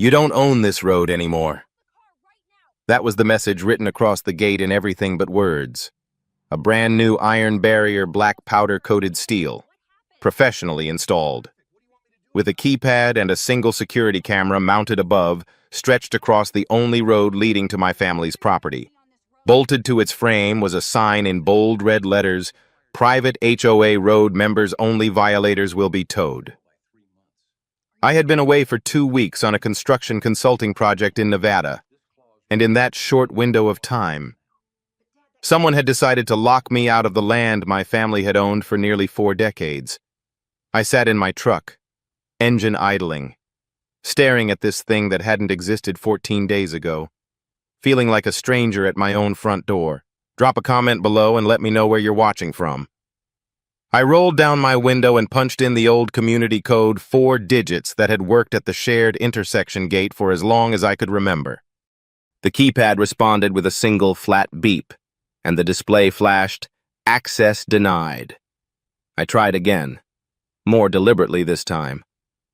You don't own this road anymore. That was the message written across the gate in everything but words. A brand new iron barrier, black powder-coated steel, professionally installed. With a keypad and a single security camera mounted above, stretched across the only road leading to my family's property. Bolted to its frame was a sign in bold red letters, "Private HOA road members only, violators will be towed." I had been away for 2 weeks on a construction consulting project in Nevada, and in that short window of time, someone had decided to lock me out of the land my family had owned for nearly 4 decades. I sat in my truck, engine idling, staring at this thing that hadn't existed 14 days ago, feeling like a stranger at my own front door. Drop a comment below and let me know where you're watching from. I rolled down my window and punched in the old community code 4 digits that had worked at the shared intersection gate for as long as I could remember. The keypad responded with a single flat beep, and the display flashed, "Access denied." I tried again, more deliberately this time.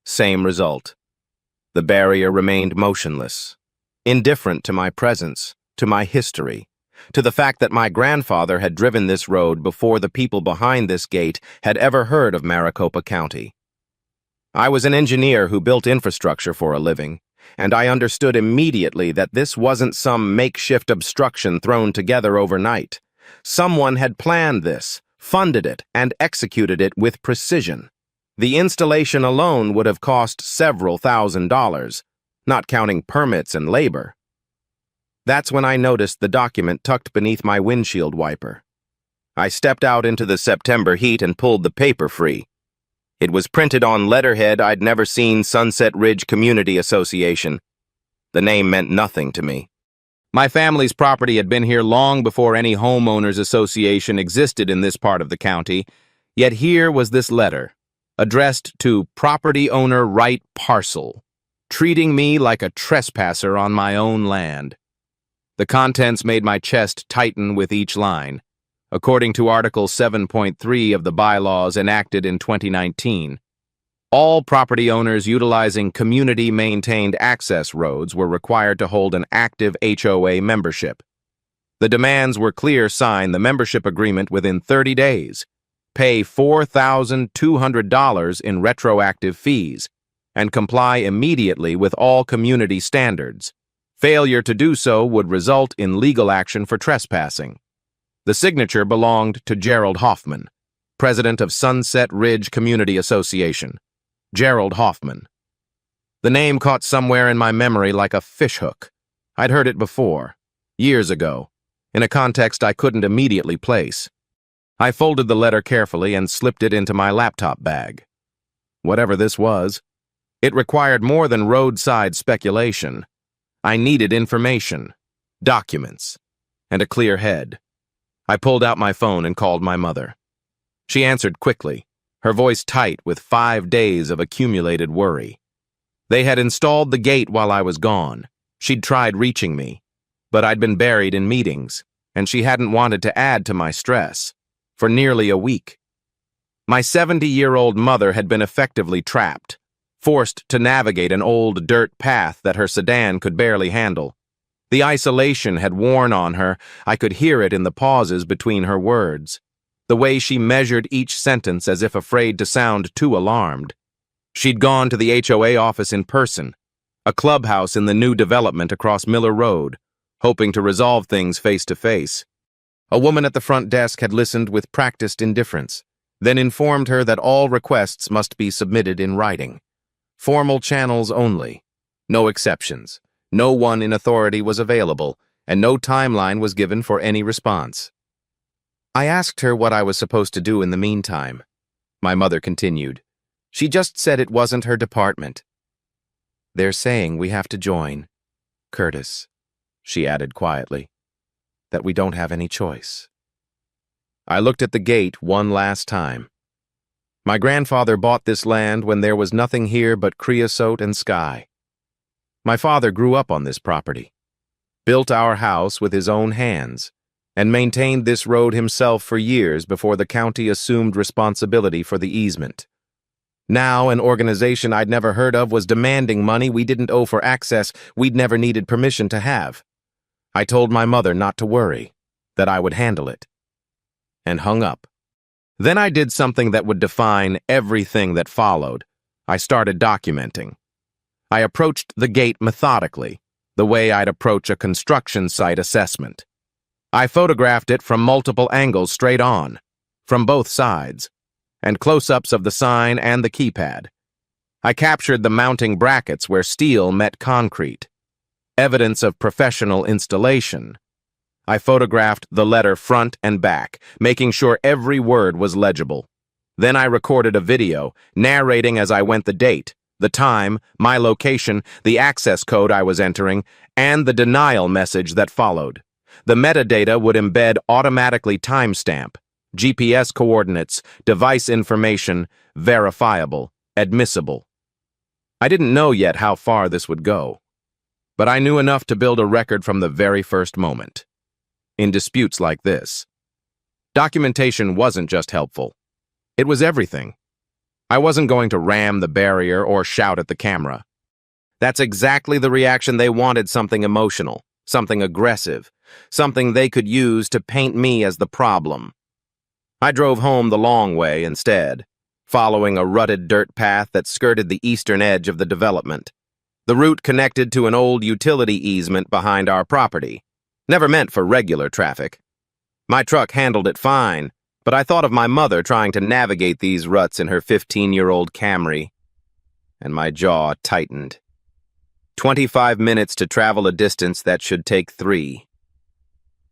Same result. The barrier remained motionless, indifferent to my presence, to my history, to the fact that my grandfather had driven this road before the people behind this gate had ever heard of Maricopa County. I was an engineer who built infrastructure for a living, and I understood immediately that this wasn't some makeshift obstruction thrown together overnight. Someone had planned this, funded it, and executed it with precision. The installation alone would have cost several $1,000s, not counting permits and labor. That's when I noticed the document tucked beneath my windshield wiper. I stepped out into the September heat and pulled the paper free. It was printed on letterhead I'd never seen: Sunset Ridge Community Association. The name meant nothing to me. My family's property had been here long before any homeowners association existed in this part of the county, yet here was this letter, addressed to Property Owner Right Parcel, treating me like a trespasser on my own land. The contents made my chest tighten with each line. According to Article 7.3 of the bylaws enacted in 2019, all property owners utilizing community-maintained access roads were required to hold an active HOA membership. The demands were clear: sign the membership agreement within 30 days, pay $4,200 in retroactive fees, and comply immediately with all community standards. Failure to do so would result in legal action for trespassing. The signature belonged to Gerald Hoffman, president of Sunset Ridge Community Association. Gerald Hoffman. The name caught somewhere in my memory like a fishhook. I'd heard it before, years ago, in a context I couldn't immediately place. I folded the letter carefully and slipped it into my laptop bag. Whatever this was, it required more than roadside speculation. I needed information, documents, and a clear head. I pulled out my phone and called my mother. She answered quickly, her voice tight with 5 days of accumulated worry. They had installed the gate while I was gone. She'd tried reaching me, but I'd been buried in meetings, and she hadn't wanted to add to my stress. For nearly a week, my 70-year-old mother had been effectively trapped, forced to navigate an old dirt path that her sedan could barely handle. The isolation had worn on her. I could hear it in the pauses between her words, the way she measured each sentence as if afraid to sound too alarmed. She'd gone to the HOA office in person, a clubhouse in the new development across Miller Road, hoping to resolve things face to face. A woman at the front desk had listened with practiced indifference, then informed her that all requests must be submitted in writing. Formal channels only. No exceptions. No one in authority was available, and no timeline was given for any response. I asked her what I was supposed to do in the meantime. My mother continued. She just said it wasn't her department. "They're saying we have to join, Curtis," she added quietly, "that we don't have any choice." I looked at the gate one last time. My grandfather bought this land when there was nothing here but creosote and sky. My father grew up on this property, built our house with his own hands, and maintained this road himself for years before the county assumed responsibility for the easement. Now, an organization I'd never heard of was demanding money we didn't owe for access we'd never needed permission to have. I told my mother not to worry, that I would handle it, and hung up. Then I did something that would define everything that followed. I started documenting. I approached the gate methodically, the way I'd approach a construction site assessment. I photographed it from multiple angles straight on, from both sides, and close-ups of the sign and the keypad. I captured the mounting brackets where steel met concrete, evidence of professional installation. I photographed the letter front and back, making sure every word was legible. Then I recorded a video, narrating as I went the date, the time, my location, the access code I was entering, and the denial message that followed. The metadata would embed automatically timestamp, GPS coordinates, device information, verifiable, admissible. I didn't know yet how far this would go, but I knew enough to build a record from the very first moment. In disputes like this, documentation wasn't just helpful. It was everything. I wasn't going to ram the barrier or shout at the camera. That's exactly the reaction they wanted: something emotional, something aggressive, something they could use to paint me as the problem. I drove home the long way instead, following a rutted dirt path that skirted the eastern edge of the development. The route connected to an old utility easement behind our property, never meant for regular traffic. My truck handled it fine, but I thought of my mother trying to navigate these ruts in her 15-year-old Camry, and my jaw tightened. 25 minutes to travel a distance that should take 3.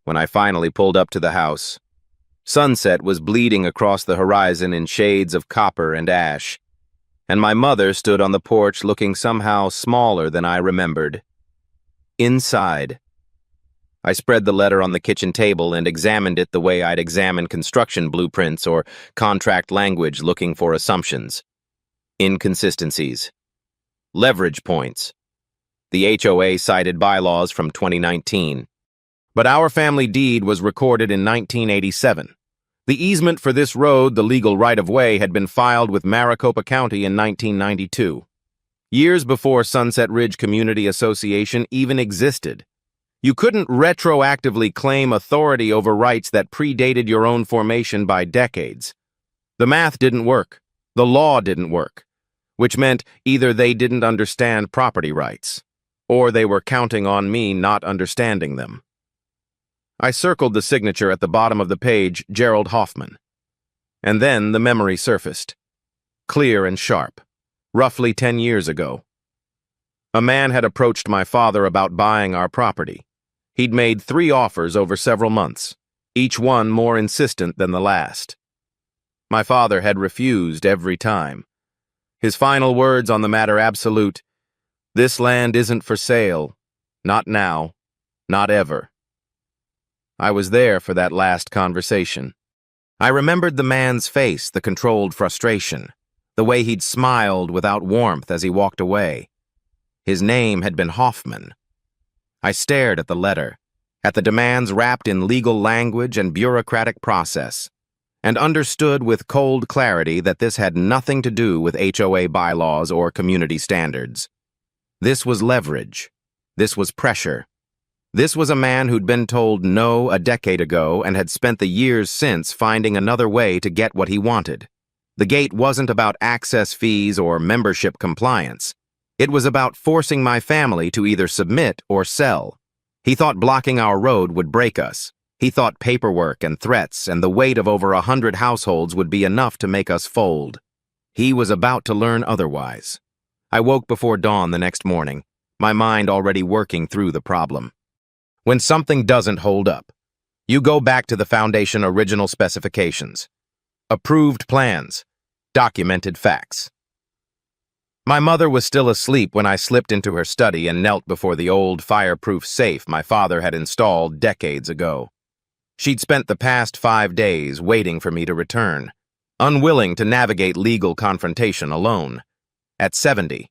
When I finally pulled up to the house, sunset was bleeding across the horizon in shades of copper and ash, and my mother stood on the porch looking somehow smaller than I remembered. Inside, I spread the letter on the kitchen table and examined it the way I'd examine construction blueprints or contract language looking for assumptions, inconsistencies, leverage points. The HOA cited bylaws from 2019. But our family deed was recorded in 1987. The easement for this road, the legal right-of-way, had been filed with Maricopa County in 1992, years before Sunset Ridge Community Association even existed. You couldn't retroactively claim authority over rights that predated your own formation by decades. The math didn't work. The law didn't work, which meant either they didn't understand property rights, or they were counting on me not understanding them. I circled the signature at the bottom of the page, Gerald Hoffman. And then the memory surfaced, clear and sharp, roughly 10 years ago. A man had approached my father about buying our property. He'd made 3 offers over several months, each one more insistent than the last. My father had refused every time. His final words on the matter absolute: "This land isn't for sale. Not now. Not ever." I was there for that last conversation. I remembered the man's face, the controlled frustration, the way he'd smiled without warmth as he walked away. His name had been Hoffman. I stared at the letter, at the demands wrapped in legal language and bureaucratic process, and understood with cold clarity that this had nothing to do with HOA bylaws or community standards. This was leverage. This was pressure. This was a man who'd been told no a decade ago and had spent the years since finding another way to get what he wanted. The gate wasn't about access fees or membership compliance. It was about forcing my family to either submit or sell. He thought blocking our road would break us. He thought paperwork and threats and the weight of over 100 households would be enough to make us fold. He was about to learn otherwise. I woke before dawn the next morning, my mind already working through the problem. When something doesn't hold up, you go back to the foundation original specifications, approved plans, documented facts. My mother was still asleep when I slipped into her study and knelt before the old fireproof safe my father had installed decades ago. She'd spent the past 5 days waiting for me to return, unwilling to navigate legal confrontation alone. At 70,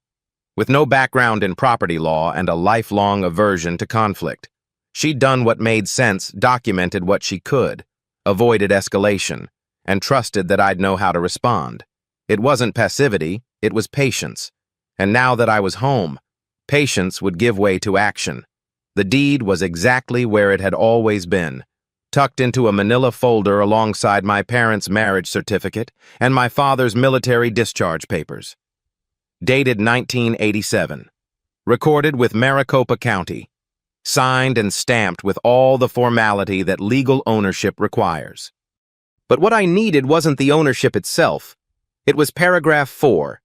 with no background in property law and a lifelong aversion to conflict, she'd done what made sense, documented what she could, avoided escalation, and trusted that I'd know how to respond. It wasn't passivity, it was patience. And now that I was home, patience would give way to action. The deed was exactly where it had always been, tucked into a manila folder alongside my parents' marriage certificate and my father's military discharge papers. Dated 1987. Recorded with Maricopa County. Signed and stamped with all the formality that legal ownership requires. But what I needed wasn't the ownership itself. It was paragraph 4,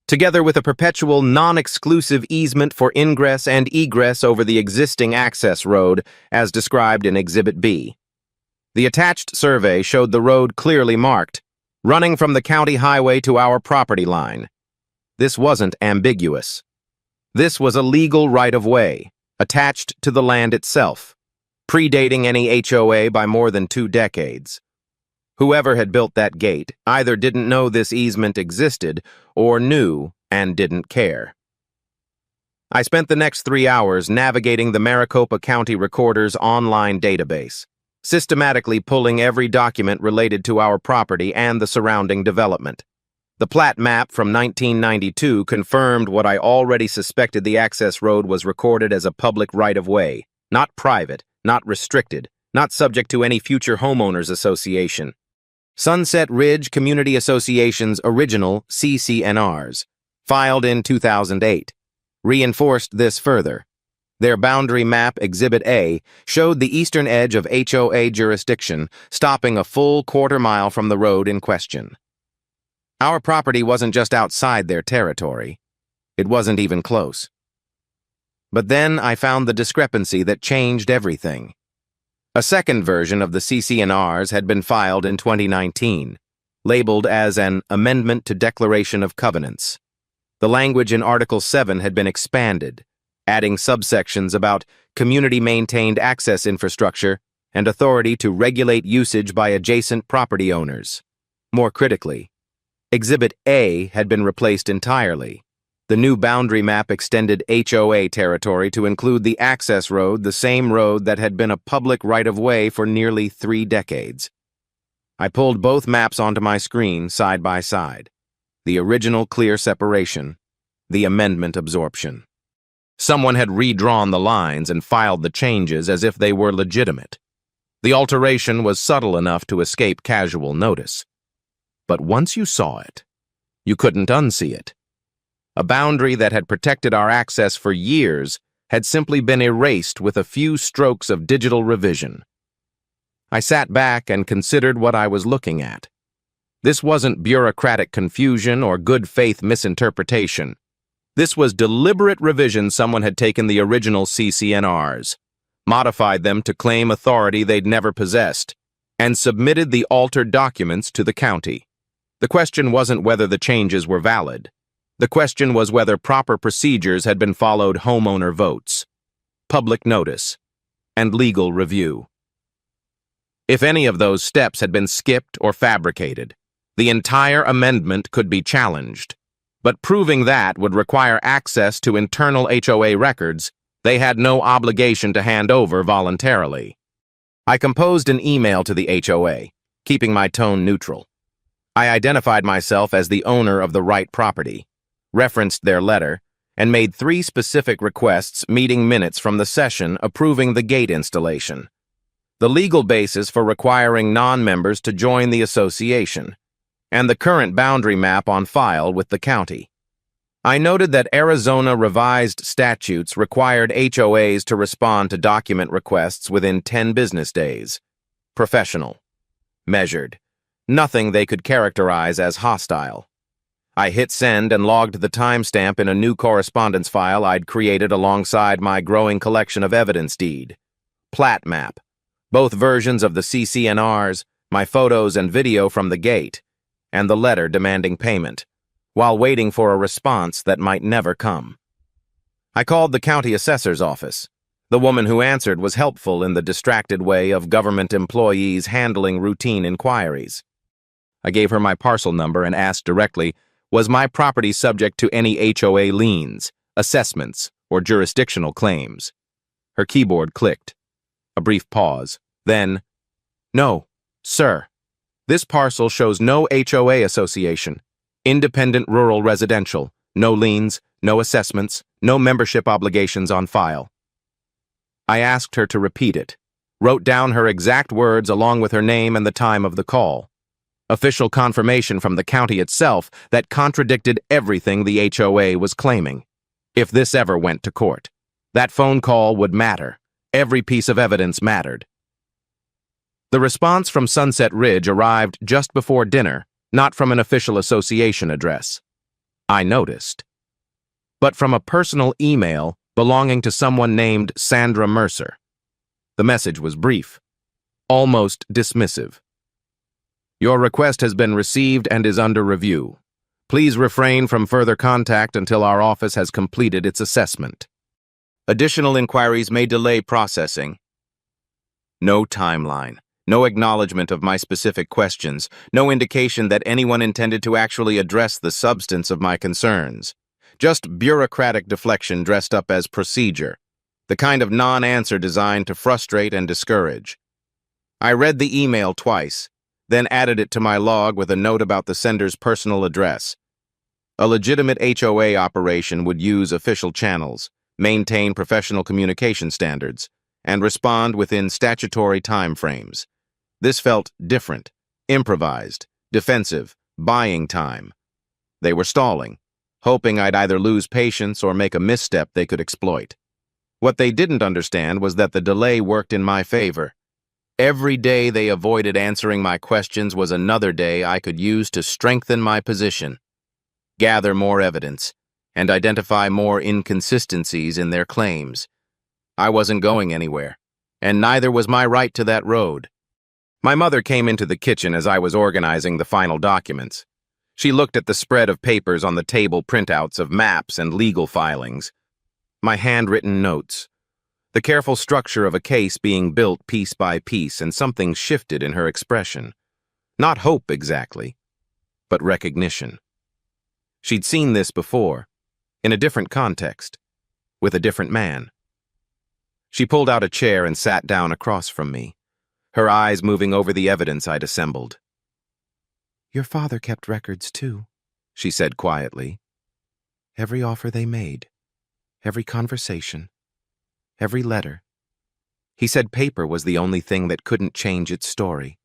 together with a perpetual non-exclusive easement for ingress and egress over the existing access road as described in Exhibit B. The attached survey showed the road clearly marked, running from the county highway to our property line. This wasn't ambiguous. This was a legal right-of-way, attached to the land itself, predating any HOA by more than 2 decades. Whoever had built that gate either didn't know this easement existed or knew and didn't care. I spent the next 3 hours navigating the Maricopa County Recorder's online database, systematically pulling every document related to our property and the surrounding development. The plat map from 1992 confirmed what I already suspected: the access road was recorded as a public right-of-way, not private, not restricted, not subject to any future homeowners association. Sunset Ridge Community Association's original CCNRs, filed in 2008, reinforced this further. Their boundary map, Exhibit A, showed the eastern edge of HOA jurisdiction, stopping a full quarter-mile from the road in question. Our property wasn't just outside their territory. It wasn't even close. But then I found the discrepancy that changed everything. A second version of the CCNRs had been filed in 2019, labeled as an Amendment to Declaration of Covenants. The language in Article 7 had been expanded, adding subsections about community-maintained access infrastructure and authority to regulate usage by adjacent property owners. More critically, Exhibit A had been replaced entirely. The new boundary map extended HOA territory to include the access road, the same road that had been a public right-of-way for nearly 3 decades. I pulled both maps onto my screen side by side. The original clear separation, the amendment absorption. Someone had redrawn the lines and filed the changes as if they were legitimate. The alteration was subtle enough to escape casual notice. But once you saw it, you couldn't unsee it. A boundary that had protected our access for years had simply been erased with a few strokes of digital revision. I sat back and considered what I was looking at. This wasn't bureaucratic confusion or good faith misinterpretation. This was deliberate revision. Someone had taken the original CCNRs, modified them to claim authority they'd never possessed, and submitted the altered documents to the county. The question wasn't whether the changes were valid. The question was whether proper procedures had been followed: homeowner votes, public notice, and legal review. If any of those steps had been skipped or fabricated, the entire amendment could be challenged. But proving that would require access to internal HOA records they had no obligation to hand over voluntarily. I composed an email to the HOA, keeping my tone neutral. I identified myself as the owner of the right property, referenced their letter, and made 3 specific requests: meeting minutes from the session approving the gate installation, the legal basis for requiring non-members to join the association, and the current boundary map on file with the county. I noted that Arizona revised statutes required HOAs to respond to document requests within 10 business days. Professional. Measured. Nothing they could characterize as hostile. I hit send and logged the timestamp in a new correspondence file I'd created alongside my growing collection of evidence: deed, plat map, both versions of the CCNRs, my photos and video from the gate, and the letter demanding payment, while waiting for a response that might never come. I called the county assessor's office. The woman who answered was helpful in the distracted way of government employees handling routine inquiries. I gave her my parcel number and asked directly, was my property subject to any HOA liens, assessments, or jurisdictional claims? Her keyboard clicked. A brief pause. Then, no, sir. This parcel shows no HOA association. Independent rural residential. No liens, no assessments, no membership obligations on file. I asked her to repeat it, wrote down her exact words along with her name and the time of the call. Official confirmation from the county itself that contradicted everything the HOA was claiming. If this ever went to court, that phone call would matter. Every piece of evidence mattered. The response from Sunset Ridge arrived just before dinner, not from an official association address. I noticed. But from a personal email belonging to someone named Sandra Mercer. The message was brief, almost dismissive. Your request has been received and is under review. Please refrain from further contact until our office has completed its assessment. Additional inquiries may delay processing. No timeline, no acknowledgement of my specific questions, no indication that anyone intended to actually address the substance of my concerns. Just bureaucratic deflection dressed up as procedure, the kind of non-answer designed to frustrate and discourage. I read the email twice, then added it to my log with a note about the sender's personal address. A legitimate HOA operation would use official channels, maintain professional communication standards, and respond within statutory timeframes. This felt different, improvised, defensive, buying time. They were stalling, hoping I'd either lose patience or make a misstep they could exploit. What they didn't understand was that the delay worked in my favor. Every day they avoided answering my questions was another day I could use to strengthen my position, gather more evidence, and identify more inconsistencies in their claims. I wasn't going anywhere, and neither was my right to that road. My mother came into the kitchen as I was organizing the final documents. She looked at the spread of papers on the table, printouts of maps and legal filings, my handwritten notes, the careful structure of a case being built piece by piece, and something shifted in her expression. Not hope exactly, but recognition. She'd seen this before, in a different context, with a different man. She pulled out a chair and sat down across from me, her eyes moving over the evidence I'd assembled. "Your father kept records too," she said quietly. "Every offer they made, every conversation, every letter. He said paper was the only thing that couldn't change its story."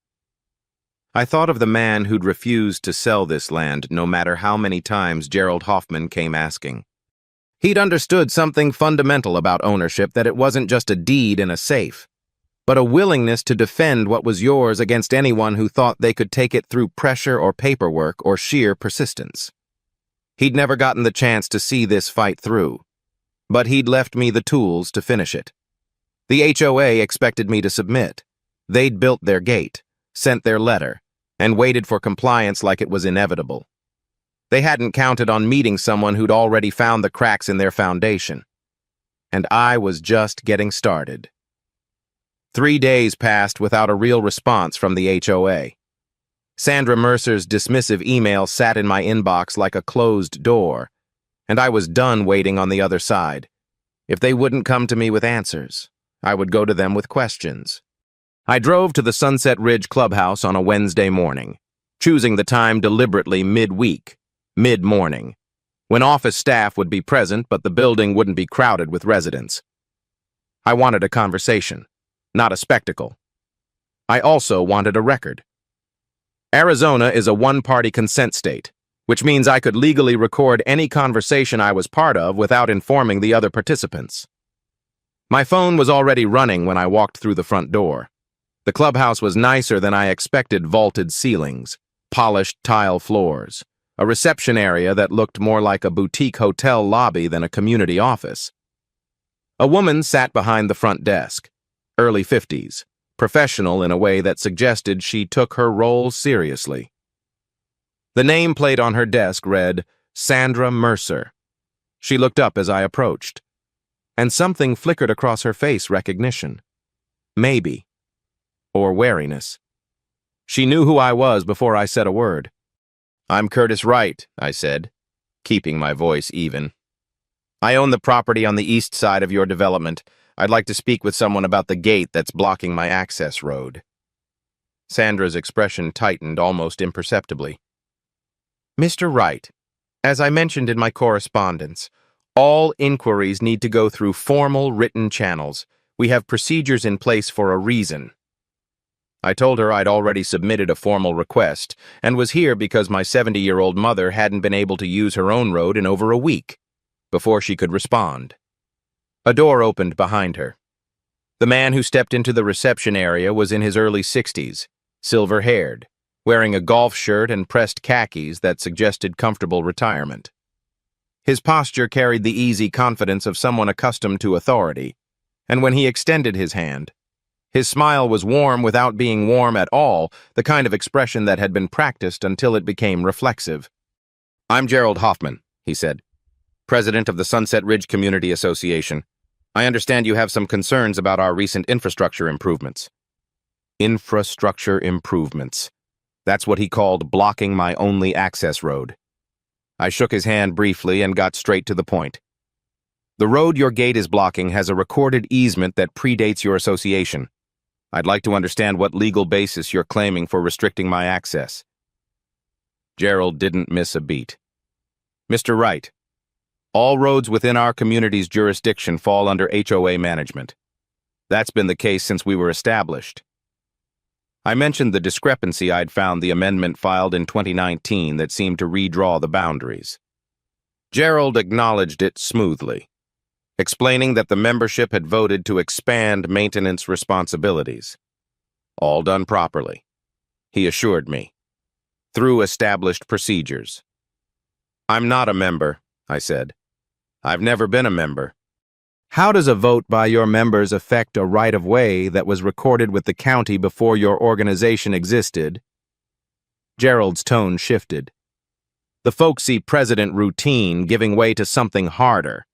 I thought of the man who'd refused to sell this land no matter how many times Gerald Hoffman came asking. He'd understood something fundamental about ownership, that it wasn't just a deed in a safe, but a willingness to defend what was yours against anyone who thought they could take it through pressure or paperwork or sheer persistence. He'd never gotten the chance to see this fight through, but he'd left me the tools to finish it. The HOA expected me to submit. They'd built their gate, sent their letter, and waited for compliance like it was inevitable. They hadn't counted on meeting someone who'd already found the cracks in their foundation. And I was just getting started. 3 days passed without a real response from the HOA. Sandra Mercer's dismissive email sat in my inbox like a closed door, and I was done waiting on the other side. If they wouldn't come to me with answers, I would go to them with questions. I drove to the Sunset Ridge clubhouse on a Wednesday morning, choosing the time deliberately midweek, mid-morning, when office staff would be present but the building wouldn't be crowded with residents. I wanted a conversation, not a spectacle. I also wanted a record. Arizona is a one-party consent state, which means I could legally record any conversation I was part of without informing the other participants. My phone was already running when I walked through the front door. The clubhouse was nicer than I expected: vaulted ceilings, polished tile floors, a reception area that looked more like a boutique hotel lobby than a community office. A woman sat behind the front desk, early 50s, professional in a way that suggested she took her role seriously. The nameplate on her desk read, Sandra Mercer. She looked up as I approached, and something flickered across her face: recognition. Maybe. Or wariness. She knew who I was before I said a word. "I'm Curtis Wright," I said, keeping my voice even. "I own the property on the east side of your development. I'd like to speak with someone about the gate that's blocking my access road." Sandra's expression tightened almost imperceptibly. Mr. Wright, as I mentioned in my correspondence, all inquiries need to go through formal written channels. We have procedures in place for a reason. I told her I'd already submitted a formal request and was here because my 70-year-old mother hadn't been able to use her own road in over a week before she could respond. A door opened behind her. The man who stepped into the reception area was in his early 60s, silver-haired, wearing a golf shirt and pressed khakis that suggested comfortable retirement. His posture carried the easy confidence of someone accustomed to authority, and when he extended his hand, his smile was warm without being warm at all, the kind of expression that had been practiced until it became reflexive. "I'm Gerald Hoffman," he said, "president of the Sunset Ridge Community Association. I understand you have some concerns about our recent infrastructure improvements." Infrastructure improvements. That's what he called blocking my only access road. I shook his hand briefly and got straight to the point. "The road your gate is blocking has a recorded easement that predates your association. I'd like to understand what legal basis you're claiming for restricting my access." Gerald didn't miss a beat. "Mr. Wright, all roads within our community's jurisdiction fall under HOA management. That's been the case since we were established." I mentioned the discrepancy I'd found the amendment filed in 2019 that seemed to redraw the boundaries. Gerald acknowledged it smoothly, explaining that the membership had voted to expand maintenance responsibilities. All done properly, he assured me, through established procedures. "I'm not a member," I said. "I've never been a member." "How does a vote by your members affect a right-of-way that was recorded with the county before your organization existed?" Gerald's tone shifted. The folksy president routine giving way to something harder.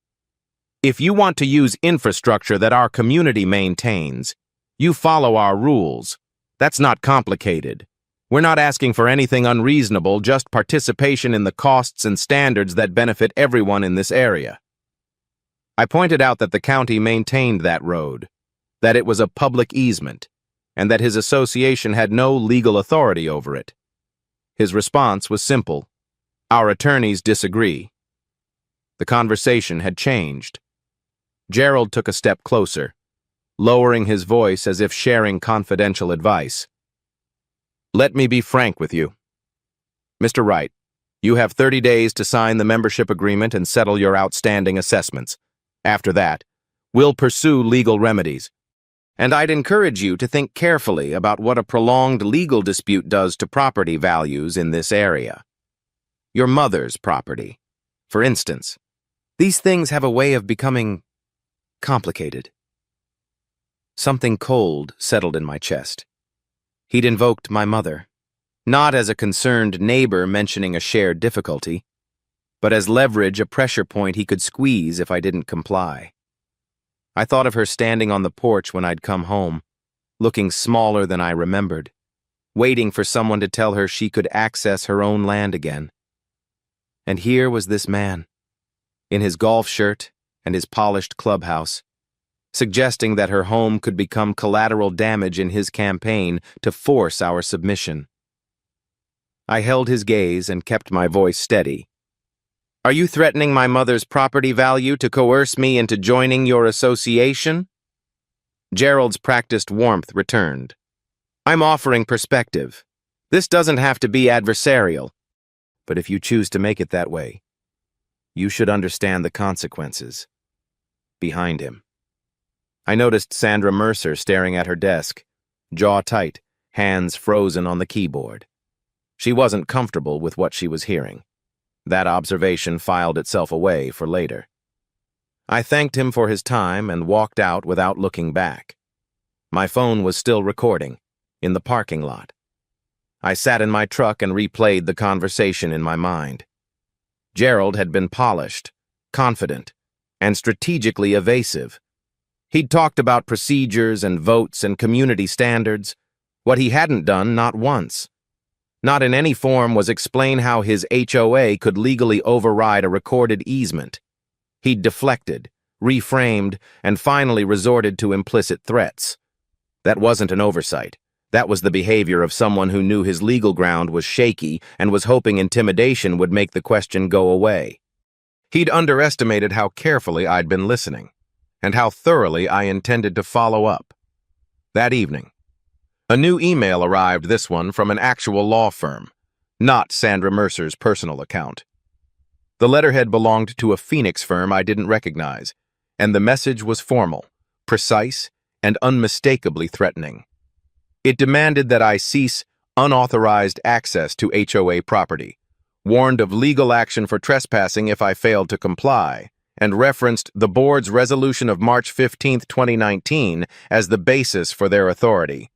"If you want to use infrastructure that our community maintains, you follow our rules. That's not complicated. We're not asking for anything unreasonable, just participation in the costs and standards that benefit everyone in this area." I pointed out that the county maintained that road, that it was a public easement, and that his association had no legal authority over it. His response was simple: "Our attorneys disagree." The conversation had changed. Gerald took a step closer, lowering his voice as if sharing confidential advice. "Let me be frank with you. Mr. Wright, you have 30 days to sign the membership agreement and settle your outstanding assessments. After that, we'll pursue legal remedies. And I'd encourage you to think carefully about what a prolonged legal dispute does to property values in this area. Your mother's property, for instance. These things have a way of becoming complicated." Something cold settled in my chest. He'd invoked my mother, not as a concerned neighbor mentioning a shared difficulty, but as leverage, a pressure point he could squeeze if I didn't comply. I thought of her standing on the porch when I'd come home, looking smaller than I remembered, waiting for someone to tell her she could access her own land again. And here was this man, in his golf shirt and his polished clubhouse, suggesting that her home could become collateral damage in his campaign to force our submission. I held his gaze and kept my voice steady. "Are you threatening my mother's property value to coerce me into joining your association?" Gerald's practiced warmth returned. "I'm offering perspective. This doesn't have to be adversarial. But if you choose to make it that way, you should understand the consequences." Behind him, I noticed Sandra Mercer staring at her desk, jaw tight, hands frozen on the keyboard. She wasn't comfortable with what she was hearing. That observation filed itself away for later. I thanked him for his time and walked out without looking back. My phone was still recording, in the parking lot. I sat in my truck and replayed the conversation in my mind. Gerald had been polished, confident, and strategically evasive. He'd talked about procedures and votes and community standards. What he hadn't done, not once, not in any form, was explain how his HOA could legally override a recorded easement. He'd deflected, reframed, and finally resorted to implicit threats. That wasn't an oversight. That was the behavior of someone who knew his legal ground was shaky and was hoping intimidation would make the question go away. He'd underestimated how carefully I'd been listening, and how thoroughly I intended to follow up. That evening, a new email arrived, this one from an actual law firm, not Sandra Mercer's personal account. The letterhead belonged to a Phoenix firm I didn't recognize, and the message was formal, precise, and unmistakably threatening. It demanded that I cease unauthorized access to HOA property, warned of legal action for trespassing if I failed to comply, and referenced the board's resolution of March 15, 2019 as the basis for their authority.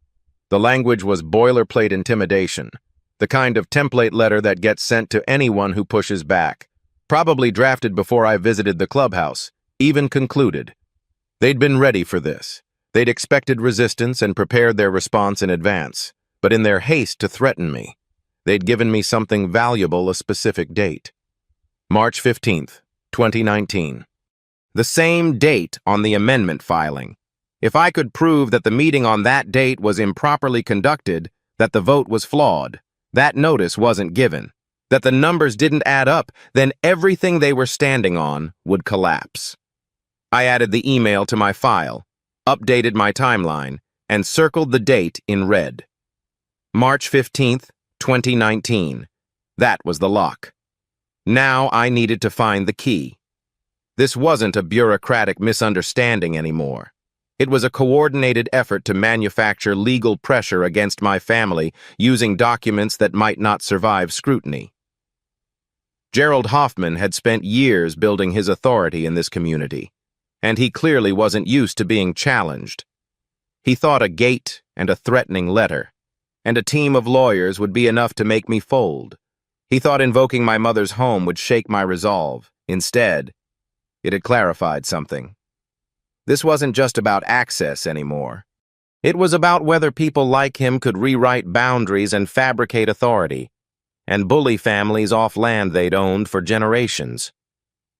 The language was boilerplate intimidation, the kind of template letter that gets sent to anyone who pushes back, probably drafted before I visited the clubhouse, even concluded. They'd been ready for this. They'd expected resistance and prepared their response in advance, but in their haste to threaten me, they'd given me something valuable, a specific date. March 15th, 2019. The same date on the amendment filing. If I could prove that the meeting on that date was improperly conducted, that the vote was flawed, that notice wasn't given, that the numbers didn't add up, then everything they were standing on would collapse. I added the email to my file, updated my timeline, and circled the date in red. March 15th, 2019. That was the lock. Now I needed to find the key. This wasn't a bureaucratic misunderstanding anymore. It was a coordinated effort to manufacture legal pressure against my family using documents that might not survive scrutiny. Gerald Hoffman had spent years building his authority in this community, and he clearly wasn't used to being challenged. He thought a gate and a threatening letter, and a team of lawyers would be enough to make me fold. He thought invoking my mother's home would shake my resolve. Instead, it had clarified something. This wasn't just about access anymore. It was about whether people like him could rewrite boundaries and fabricate authority, and bully families off land they'd owned for generations.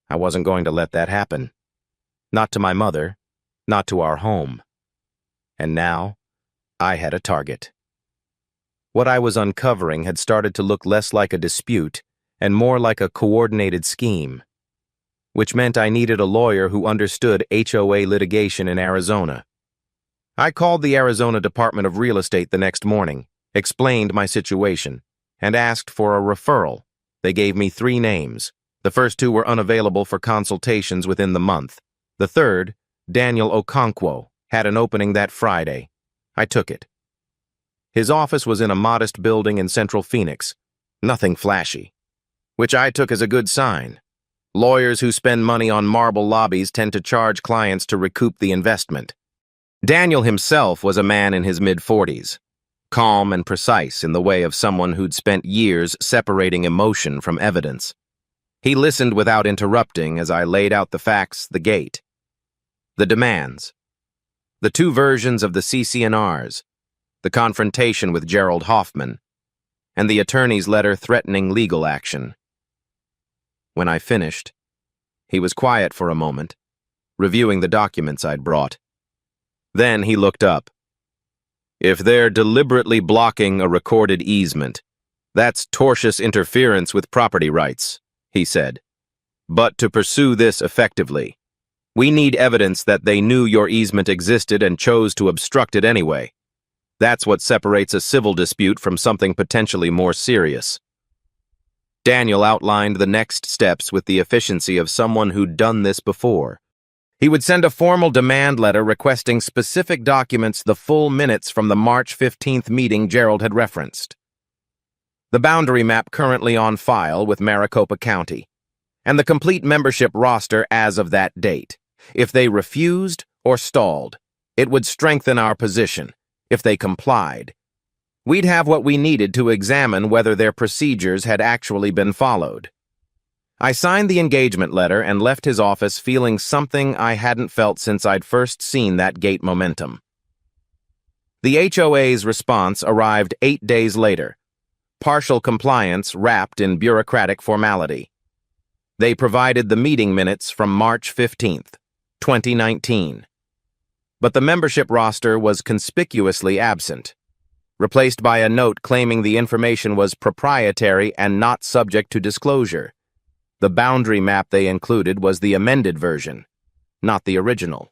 I wasn't going to let that happen. Not to my mother, not to our home. And now, I had a target. What I was uncovering had started to look less like a dispute and more like a coordinated scheme, which meant I needed a lawyer who understood HOA litigation in Arizona. I called the Arizona Department of Real Estate the next morning, explained my situation, and asked for a referral. They gave me 3 names. The first 2 were unavailable for consultations within the month. The third, Daniel Okonkwo, had an opening that Friday. I took it. His office was in a modest building in central Phoenix, nothing flashy, which I took as a good sign. Lawyers who spend money on marble lobbies tend to charge clients to recoup the investment. Daniel himself was a man in his mid-40s, calm and precise in the way of someone who'd spent years separating emotion from evidence. He listened without interrupting as I laid out the facts, the gate, the demands, the 2 versions of the CC&Rs, the confrontation with Gerald Hoffman, and the attorney's letter threatening legal action. When I finished, he was quiet for a moment, reviewing the documents I'd brought. Then he looked up. If they're deliberately blocking a recorded easement, that's tortious interference with property rights, he said. But to pursue this effectively, we need evidence that they knew your easement existed and chose to obstruct it anyway. That's what separates a civil dispute from something potentially more serious. Daniel outlined the next steps with the efficiency of someone who'd done this before. He would send a formal demand letter requesting specific documents, the full minutes from the March 15th meeting Gerald had referenced, the boundary map currently on file with Maricopa County, and the complete membership roster as of that date. If they refused or stalled, it would strengthen our position. If they complied, we'd have what we needed to examine whether their procedures had actually been followed. I signed the engagement letter and left his office feeling something I hadn't felt since I'd first seen that gate momentum. The HOA's response arrived 8 days later, partial compliance wrapped in bureaucratic formality. They provided the meeting minutes from March 15th, 2019. But the membership roster was conspicuously absent. replaced by a note claiming the information was proprietary and not subject to disclosure. The boundary map they included was the amended version, not the original.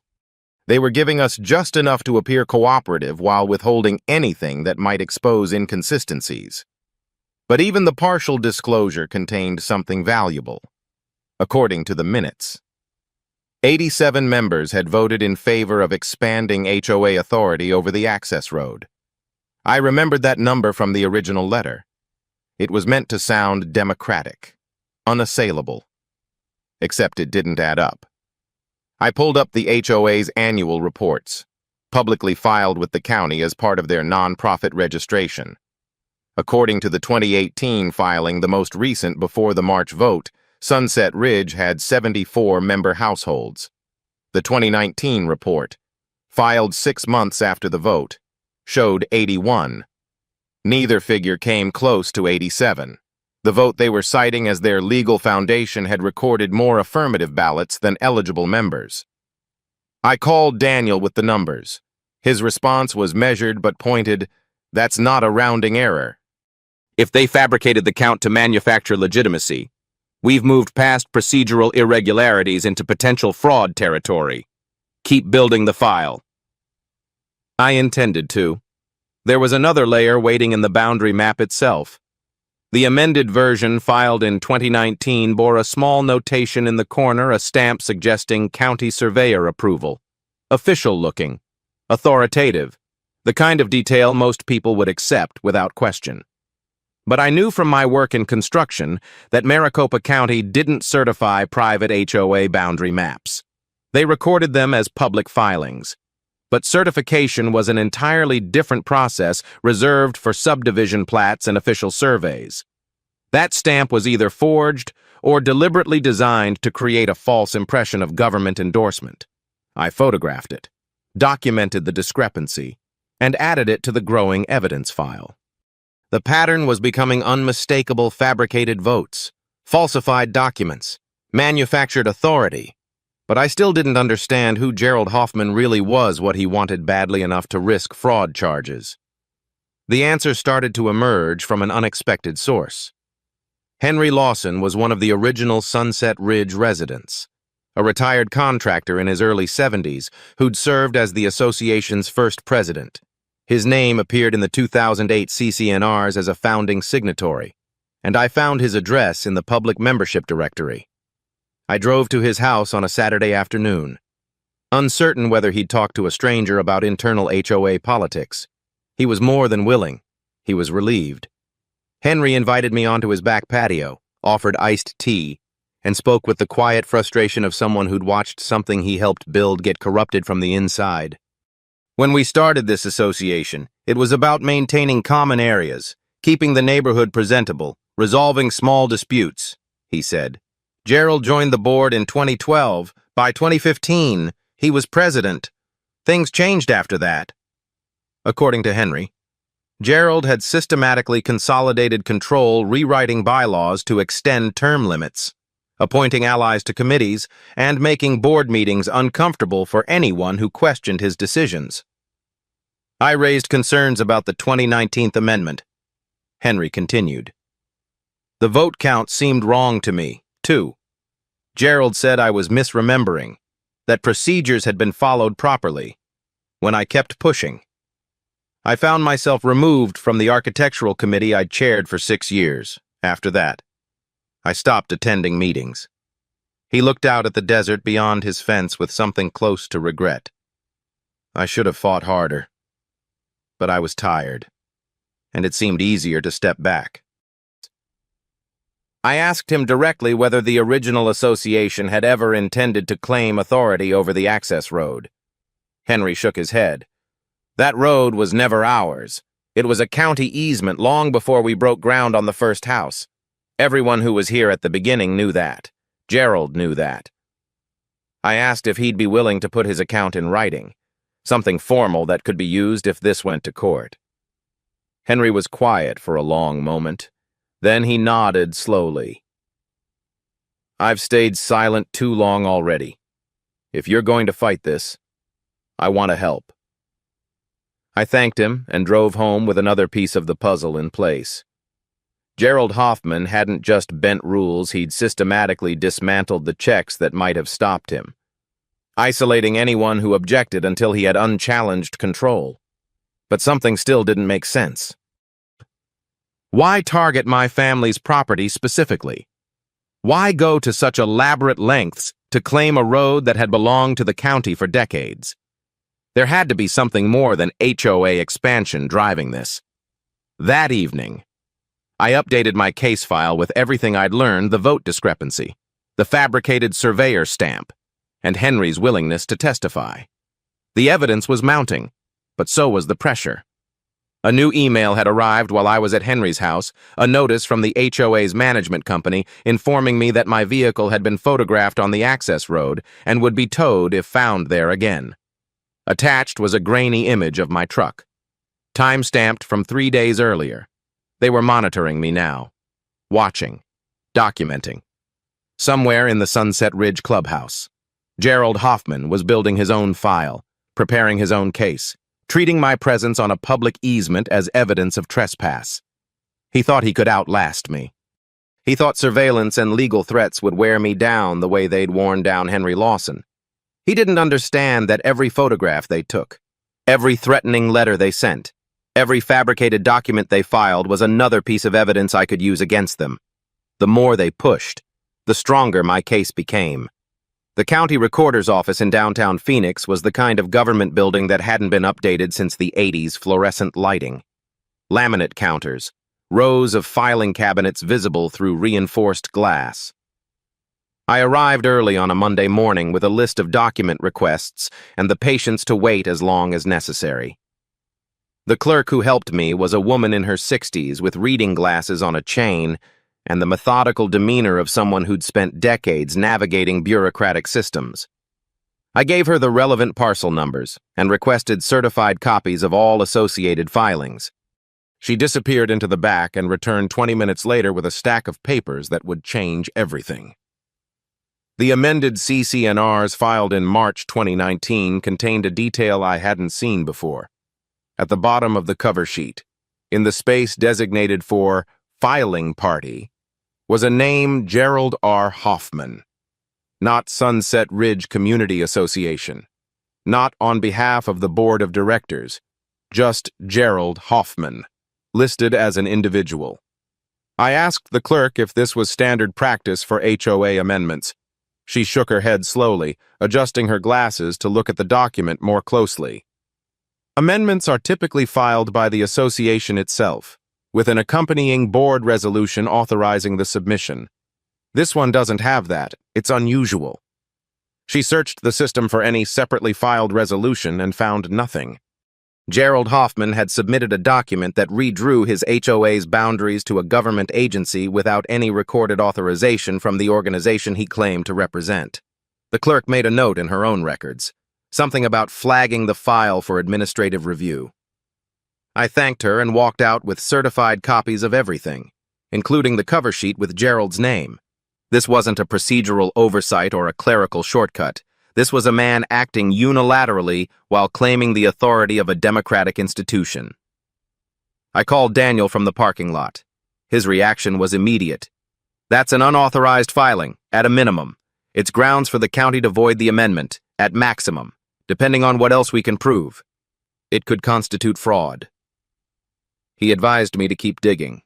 They were giving us just enough to appear cooperative while withholding anything that might expose inconsistencies. But even the partial disclosure contained something valuable. According to the minutes, 87 members had voted in favor of expanding HOA authority over the access road. I remembered that number from the original letter. It was meant to sound democratic, unassailable. Except it didn't add up. I pulled up the HOA's annual reports, publicly filed with the county as part of their nonprofit registration. According to the 2018 filing, the most recent before the March vote, Sunset Ridge had 74 member households. The 2019 report, filed 6 months after the vote, showed 81. Neither figure came close to 87. The vote they were citing as their legal foundation had recorded more affirmative ballots than eligible members. I called Daniel with the numbers. His response was measured but pointed, "That's not a rounding error. If they fabricated the count to manufacture legitimacy, we've moved past procedural irregularities into potential fraud territory. Keep building the file." I intended to. There was another layer waiting in the boundary map itself. The amended version filed in 2019 bore a small notation in the corner, a stamp suggesting county surveyor approval. Official-looking, authoritative, the kind of detail most people would accept without question. But I knew from my work in construction that Maricopa County didn't certify private HOA boundary maps. They recorded them as public filings. But certification was an entirely different process reserved for subdivision plats and official surveys. That stamp was either forged or deliberately designed to create a false impression of government endorsement. I photographed it, documented the discrepancy, and added it to the growing evidence file. The pattern was becoming unmistakable: fabricated votes, falsified documents, manufactured authority. But I still didn't understand who Gerald Hoffman really was, what he wanted badly enough to risk fraud charges. The answer started to emerge from an unexpected source. Henry Lawson was one of the original Sunset Ridge residents, a retired contractor in his early 70s who'd served as the association's first president. His name appeared in the 2008 CCNRs as a founding signatory, and I found his address in the public membership directory. I drove to his house on a Saturday afternoon, uncertain whether he'd talk to a stranger about internal HOA politics. He was more than willing. He was relieved. Henry invited me onto his back patio, offered iced tea, and spoke with the quiet frustration of someone who'd watched something he helped build get corrupted from the inside. When we started this association, it was about maintaining common areas, keeping the neighborhood presentable, resolving small disputes, he said. Gerald joined the board in 2012. By 2015, he was president. Things changed after that. According to Henry, Gerald had systematically consolidated control, rewriting bylaws to extend term limits, appointing allies to committees, and making board meetings uncomfortable for anyone who questioned his decisions. I raised concerns about the 2019th amendment. Henry continued. The vote count seemed wrong to me, too. Gerald said I was misremembering, that procedures had been followed properly, when I kept pushing. I found myself removed from the architectural committee I'd chaired for 6 years. After that, I stopped attending meetings. He looked out at the desert beyond his fence with something close to regret. I should have fought harder, but I was tired, and it seemed easier to step back. I asked him directly whether the original association had ever intended to claim authority over the access road. Henry shook his head. That road was never ours. It was a county easement long before we broke ground on the first house. Everyone who was here at the beginning knew that. Gerald knew that. I asked if he'd be willing to put his account in writing, something formal that could be used if this went to court. Henry was quiet for a long moment. Then he nodded slowly. I've stayed silent too long already. If you're going to fight this, I want to help. I thanked him and drove home with another piece of the puzzle in place. Gerald Hoffman hadn't just bent rules, he'd systematically dismantled the checks that might have stopped him, isolating anyone who objected until he had unchallenged control. But something still didn't make sense. Why target my family's property specifically? Why go to such elaborate lengths to claim a road that had belonged to the county for decades? There had to be something more than HOA expansion driving this. That evening, I updated my case file with everything I'd learned: the vote discrepancy, the fabricated surveyor stamp, and Henry's willingness to testify. The evidence was mounting, but so was the pressure. A new email had arrived while I was at Henry's house, a notice from the HOA's management company informing me that my vehicle had been photographed on the access road and would be towed if found there again. Attached was a grainy image of my truck, time-stamped from 3 days earlier. They were monitoring me now, watching, documenting. Somewhere in the Sunset Ridge clubhouse, Gerald Hoffman was building his own file, preparing his own case, treating my presence on a public easement as evidence of trespass. He thought he could outlast me. He thought surveillance and legal threats would wear me down the way they'd worn down Henry Lawson. He didn't understand that every photograph they took, every threatening letter they sent, every fabricated document they filed was another piece of evidence I could use against them. The more they pushed, the stronger my case became. The county recorder's office in downtown Phoenix was the kind of government building that hadn't been updated since the 80s. Fluorescent lighting, laminate counters, rows of filing cabinets visible through reinforced glass. I arrived early on a Monday morning with a list of document requests and the patience to wait as long as necessary. The clerk who helped me was a woman in her 60s with reading glasses on a chain and the methodical demeanor of someone who'd spent decades navigating bureaucratic systems. I gave her the relevant parcel numbers and requested certified copies of all associated filings. She disappeared into the back and returned 20 minutes later with a stack of papers that would change everything. The amended CC&Rs filed in March 2019 contained a detail I hadn't seen before. At the bottom of the cover sheet, in the space designated for filing party, was a name: Gerald R. Hoffman. Not Sunset Ridge Community Association. Not on behalf of the board of directors. Just Gerald Hoffman, listed as an individual. I asked the clerk if this was standard practice for HOA amendments. She shook her head slowly, adjusting her glasses to look at the document more closely. Amendments are typically filed by the association itself, with an accompanying board resolution authorizing the submission. This one doesn't have that. It's unusual. She searched the system for any separately filed resolution and found nothing. Gerald Hoffman had submitted a document that redrew his HOA's boundaries to a government agency without any recorded authorization from the organization he claimed to represent. The clerk made a note in her own records, something about flagging the file for administrative review. I thanked her and walked out with certified copies of everything, including the cover sheet with Gerald's name. This wasn't a procedural oversight or a clerical shortcut. This was a man acting unilaterally while claiming the authority of a democratic institution. I called Daniel from the parking lot. His reaction was immediate. That's an unauthorized filing, at a minimum. It's grounds for the county to void the amendment, at maximum, depending on what else we can prove. It could constitute fraud. He advised me to keep digging.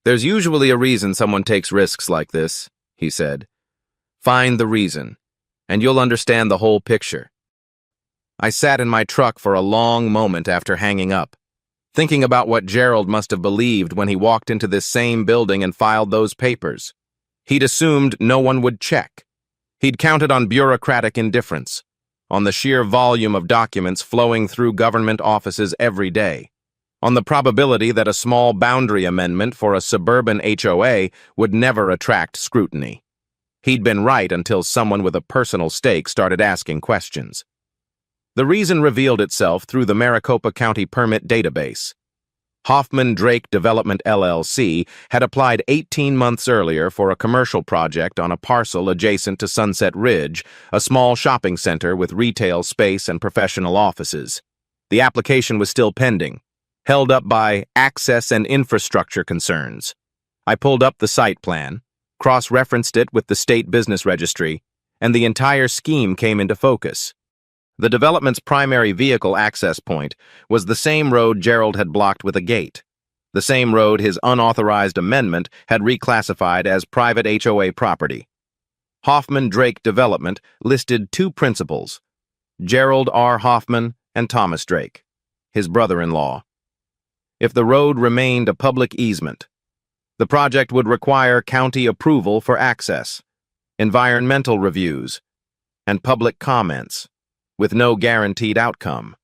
There's usually a reason someone takes risks like this, he said. Find the reason, and you'll understand the whole picture. I sat in my truck for a long moment after hanging up, thinking about what Gerald must have believed when he walked into this same building and filed those papers. He'd assumed no one would check. He'd counted on bureaucratic indifference, on the sheer volume of documents flowing through government offices every day, on the probability that a small boundary amendment for a suburban HOA would never attract scrutiny. He'd been right until someone with a personal stake started asking questions. The reason revealed itself through the Maricopa County Permit Database. Hoffman Drake Development LLC had applied 18 months earlier for a commercial project on a parcel adjacent to Sunset Ridge, a small shopping center with retail space and professional offices. The application was still pending, held up by access and infrastructure concerns. I pulled up the site plan, cross-referenced it with the state business registry, and the entire scheme came into focus. The development's primary vehicle access point was the same road Gerald had blocked with a gate, the same road his unauthorized amendment had reclassified as private HOA property. Hoffman-Drake Development listed two principals, Gerald R. Hoffman and Thomas Drake, his brother-in-law. If the road remained a public easement, the project would require county approval for access, environmental reviews, and public comments, with no guaranteed outcome.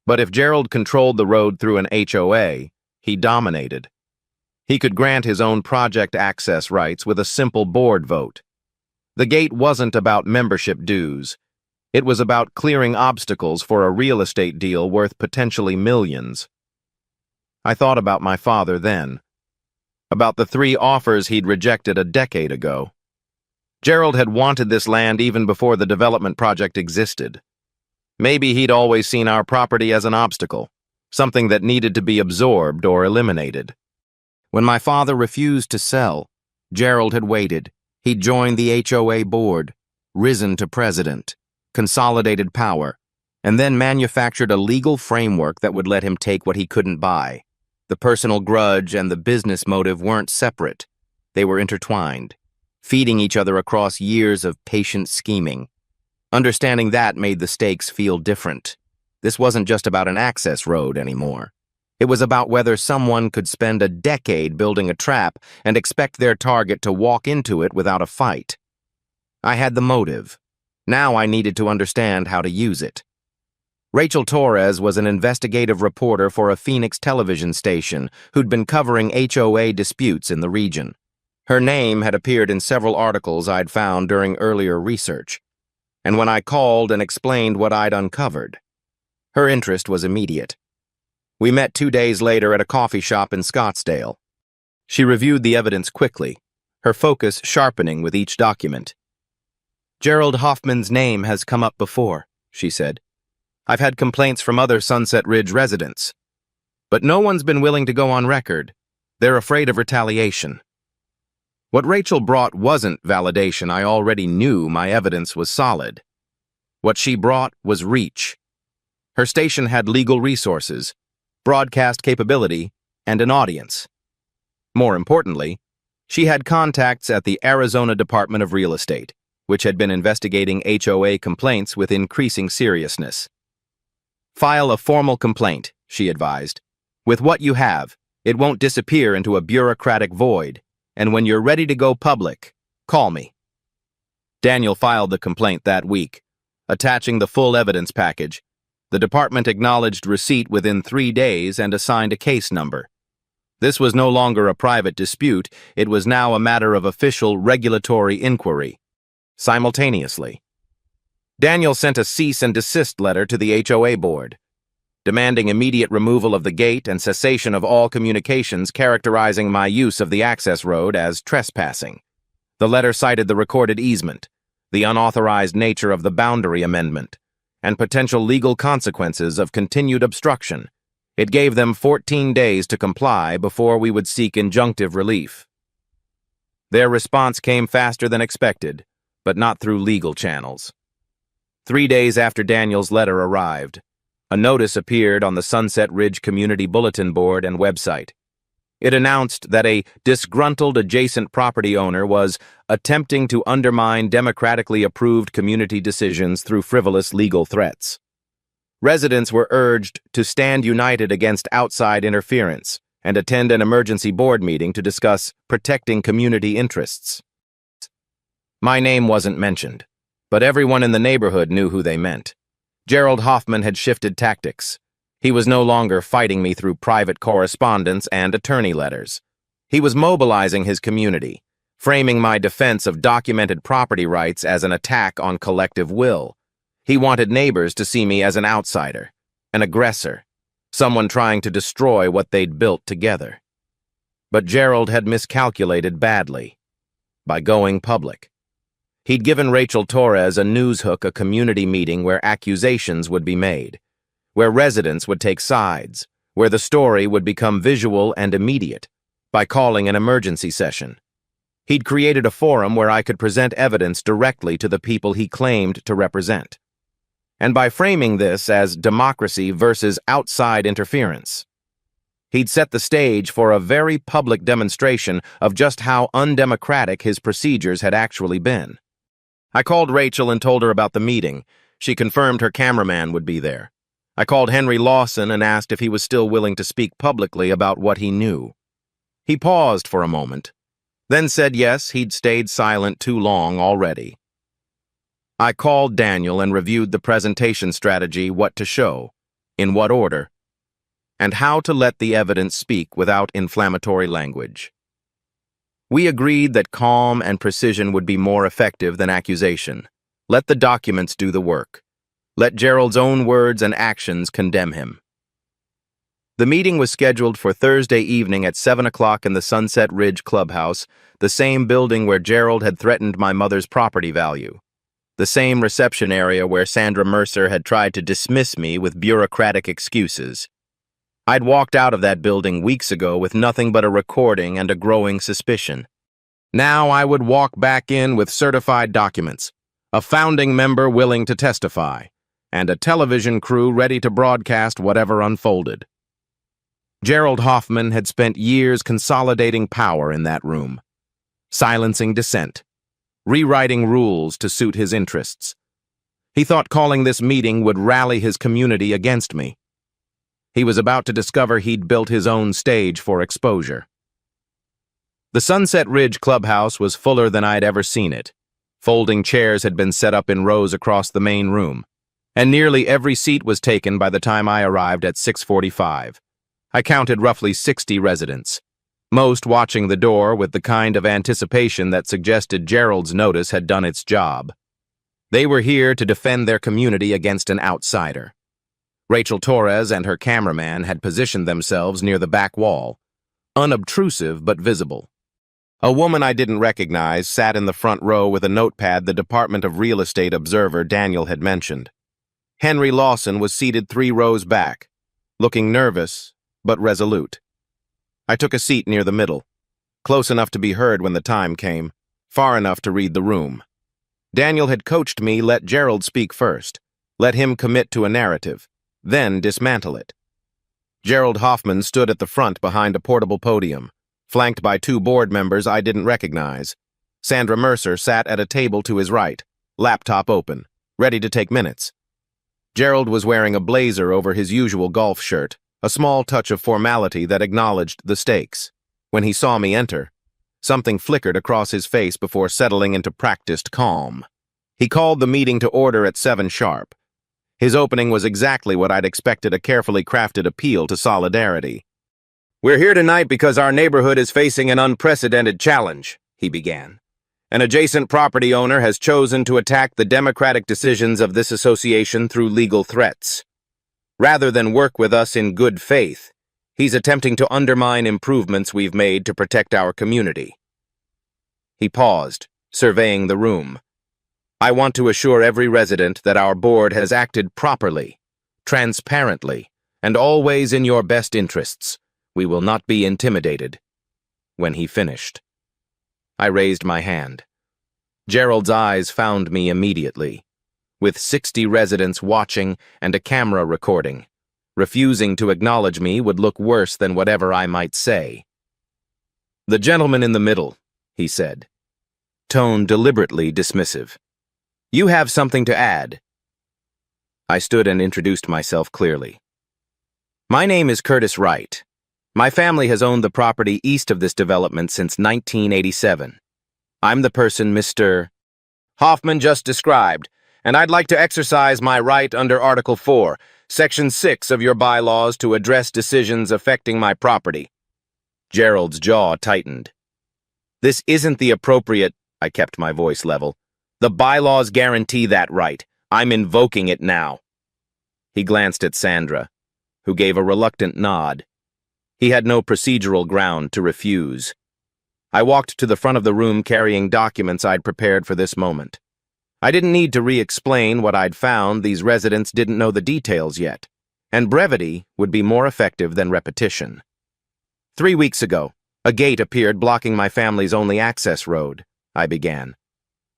But if Gerald controlled the road through an HOA, he dominated. He could grant his own project access rights with a simple board vote. The gate wasn't about membership dues. It was about clearing obstacles for a real estate deal worth potentially millions. I thought about my father then, about the 3 offers he'd rejected a decade ago. Gerald had wanted this land even before the development project existed. Maybe he'd always seen our property as an obstacle, something that needed to be absorbed or eliminated. When my father refused to sell, Gerald had waited. He'd joined the HOA board, risen to president, consolidated power, and then manufactured a legal framework that would let him take what he couldn't buy. The personal grudge and the business motive weren't separate. They were intertwined, feeding each other across years of patient scheming. Understanding that made the stakes feel different. This wasn't just about an access road anymore. It was about whether someone could spend a decade building a trap and expect their target to walk into it without a fight. I had the motive. Now I needed to understand how to use it. Rachel Torres was an investigative reporter for a Phoenix television station who'd been covering HOA disputes in the region. Her name had appeared in several articles I'd found during earlier research, and when I called and explained what I'd uncovered, her interest was immediate. We met 2 days later at a coffee shop in Scottsdale. She reviewed the evidence quickly, her focus sharpening with each document. "Gerald Hoffman's name has come up before," she said. "I've had complaints from other Sunset Ridge residents, but no one's been willing to go on record. They're afraid of retaliation." What Rachel brought wasn't validation. I already knew my evidence was solid. What she brought was reach. Her station had legal resources, broadcast capability, and an audience. More importantly, she had contacts at the Arizona Department of Real Estate, which had been investigating HOA complaints with increasing seriousness. "File a formal complaint," she advised. "With what you have, it won't disappear into a bureaucratic void. And when you're ready to go public, call me." Daniel filed the complaint that week, attaching the full evidence package. The department acknowledged receipt within 3 days and assigned a case number. This was no longer a private dispute, it was now a matter of official regulatory inquiry. Simultaneously, Daniel sent a cease and desist letter to the HOA board, demanding immediate removal of the gate and cessation of all communications characterizing my use of the access road as trespassing. The letter cited the recorded easement, the unauthorized nature of the boundary amendment, and potential legal consequences of continued obstruction. It gave them 14 days to comply before we would seek injunctive relief. Their response came faster than expected, but not through legal channels. 3 days after Daniel's letter arrived, a notice appeared on the Sunset Ridge Community Bulletin Board and website. It announced that a disgruntled adjacent property owner was attempting to undermine democratically approved community decisions through frivolous legal threats. Residents were urged to stand united against outside interference and attend an emergency board meeting to discuss protecting community interests. My name wasn't mentioned, but everyone in the neighborhood knew who they meant. Gerald Hoffman had shifted tactics. He was no longer fighting me through private correspondence and attorney letters. He was mobilizing his community, framing my defense of documented property rights as an attack on collective will. He wanted neighbors to see me as an outsider, an aggressor, someone trying to destroy what they'd built together. But Gerald had miscalculated badly by going public. He'd given Rachel Torres a news hook, a community meeting where accusations would be made. where residents would take sides, where the story would become visual and immediate, by calling an emergency session. He'd created a forum where I could present evidence directly to the people he claimed to represent. And by framing this as democracy versus outside interference, he'd set the stage for a very public demonstration of just how undemocratic his procedures had actually been. I called Rachel and told her about the meeting. She confirmed her cameraman would be there. I called Henry Lawson and asked if he was still willing to speak publicly about what he knew. He paused for a moment, then said yes, he'd stayed silent too long already. I called Daniel and reviewed the presentation strategy, what to show, in what order, and how to let the evidence speak without inflammatory language. We agreed that calm and precision would be more effective than accusation. Let the documents do the work. Let Gerald's own words and actions condemn him. The meeting was scheduled for Thursday evening at 7 o'clock in the Sunset Ridge Clubhouse, the same building where Gerald had threatened my mother's property value. The same reception area where Sandra Mercer had tried to dismiss me with bureaucratic excuses. I'd walked out of that building weeks ago with nothing but a recording and a growing suspicion. Now I would walk back in with certified documents, a founding member willing to testify, and a television crew ready to broadcast whatever unfolded. Gerald Hoffman had spent years consolidating power in that room, silencing dissent, rewriting rules to suit his interests. He thought calling this meeting would rally his community against me. He was about to discover he'd built his own stage for exposure. The Sunset Ridge Clubhouse was fuller than I'd ever seen it. Folding chairs had been set up in rows across the main room, and nearly every seat was taken by the time I arrived at 6:45. I counted roughly 60 residents, most watching the door with the kind of anticipation that suggested Gerald's notice had done its job. They were here to defend their community against an outsider. Rachel Torres and her cameraman had positioned themselves near the back wall, unobtrusive but visible. A woman I didn't recognize sat in the front row with a notepad the Department of Real Estate observer Daniel had mentioned. Henry Lawson was seated 3 rows back, looking nervous but resolute. I took a seat near the middle, close enough to be heard when the time came, far enough to read the room. Daniel had coached me let Gerald speak first, let him commit to a narrative, then dismantle it. Gerald Hoffman stood at the front behind a portable podium, flanked by 2 board members I didn't recognize. Sandra Mercer sat at a table to his right, laptop open, ready to take minutes. Gerald was wearing a blazer over his usual golf shirt, a small touch of formality that acknowledged the stakes. When he saw me enter, something flickered across his face before settling into practiced calm. He called the meeting to order at 7 sharp. His opening was exactly what I'd expected, a carefully crafted appeal to solidarity. "We're here tonight because our neighborhood is facing an unprecedented challenge," he began. "An adjacent property owner has chosen to attack the democratic decisions of this association through legal threats. Rather than work with us in good faith, he's attempting to undermine improvements we've made to protect our community." He paused, surveying the room. "I want to assure every resident that our board has acted properly, transparently, and always in your best interests. We will not be intimidated." When he finished, I raised my hand. Gerald's eyes found me immediately. With 60 residents watching and a camera recording, refusing to acknowledge me would look worse than whatever I might say. "The gentleman in the middle," he said, tone deliberately dismissive. "You have something to add." I stood and introduced myself clearly. "My name is Curtis Wright. My family has owned the property east of this development since 1987. I'm the person Mr. Hoffman just described, and I'd like to exercise my right under Article 4, Section 6 of your bylaws to address decisions affecting my property." Gerald's jaw tightened. "This isn't the appropriate—" I kept my voice level. "The bylaws guarantee that right. I'm invoking it now." He glanced at Sandra, who gave a reluctant nod. He had no procedural ground to refuse. I walked to the front of the room carrying documents I'd prepared for this moment. I didn't need to re-explain what I'd found. These residents didn't know the details yet. and brevity would be more effective than repetition. 3 weeks ago, a gate appeared blocking my family's only access road, I began.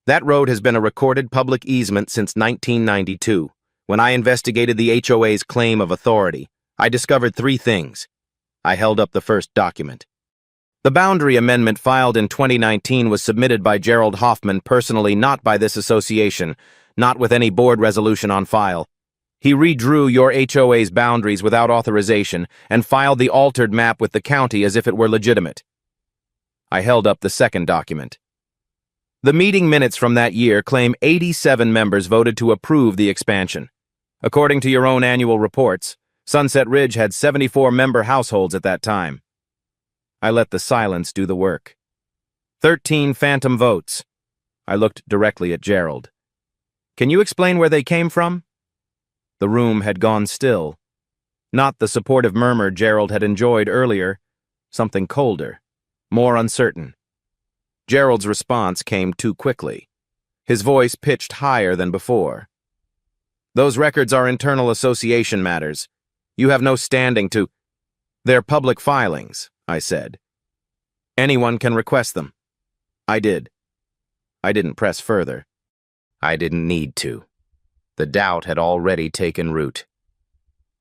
That road has been a recorded public easement since 1992. When I investigated the HOA's claim of authority, I discovered 3 things. I held up the first document. The boundary amendment filed in 2019 was submitted by Gerald Hoffman personally, not by this association, not with any board resolution on file. He redrew your HOA's boundaries without authorization and filed the altered map with the county as if it were legitimate. I held up the second document. The meeting minutes from that year claim 87 members voted to approve the expansion. According to your own annual reports, Sunset Ridge had 74 member households at that time. I let the silence do the work. 13 phantom votes. I looked directly at Gerald. Can you explain where they came from? The room had gone still. Not the supportive murmur Gerald had enjoyed earlier, something colder, more uncertain. Gerald's response came too quickly. His voice pitched higher than before. Those records are internal association matters. You have no standing to... They're public filings, I said. Anyone can request them. I did. I didn't press further. I didn't need to. The doubt had already taken root.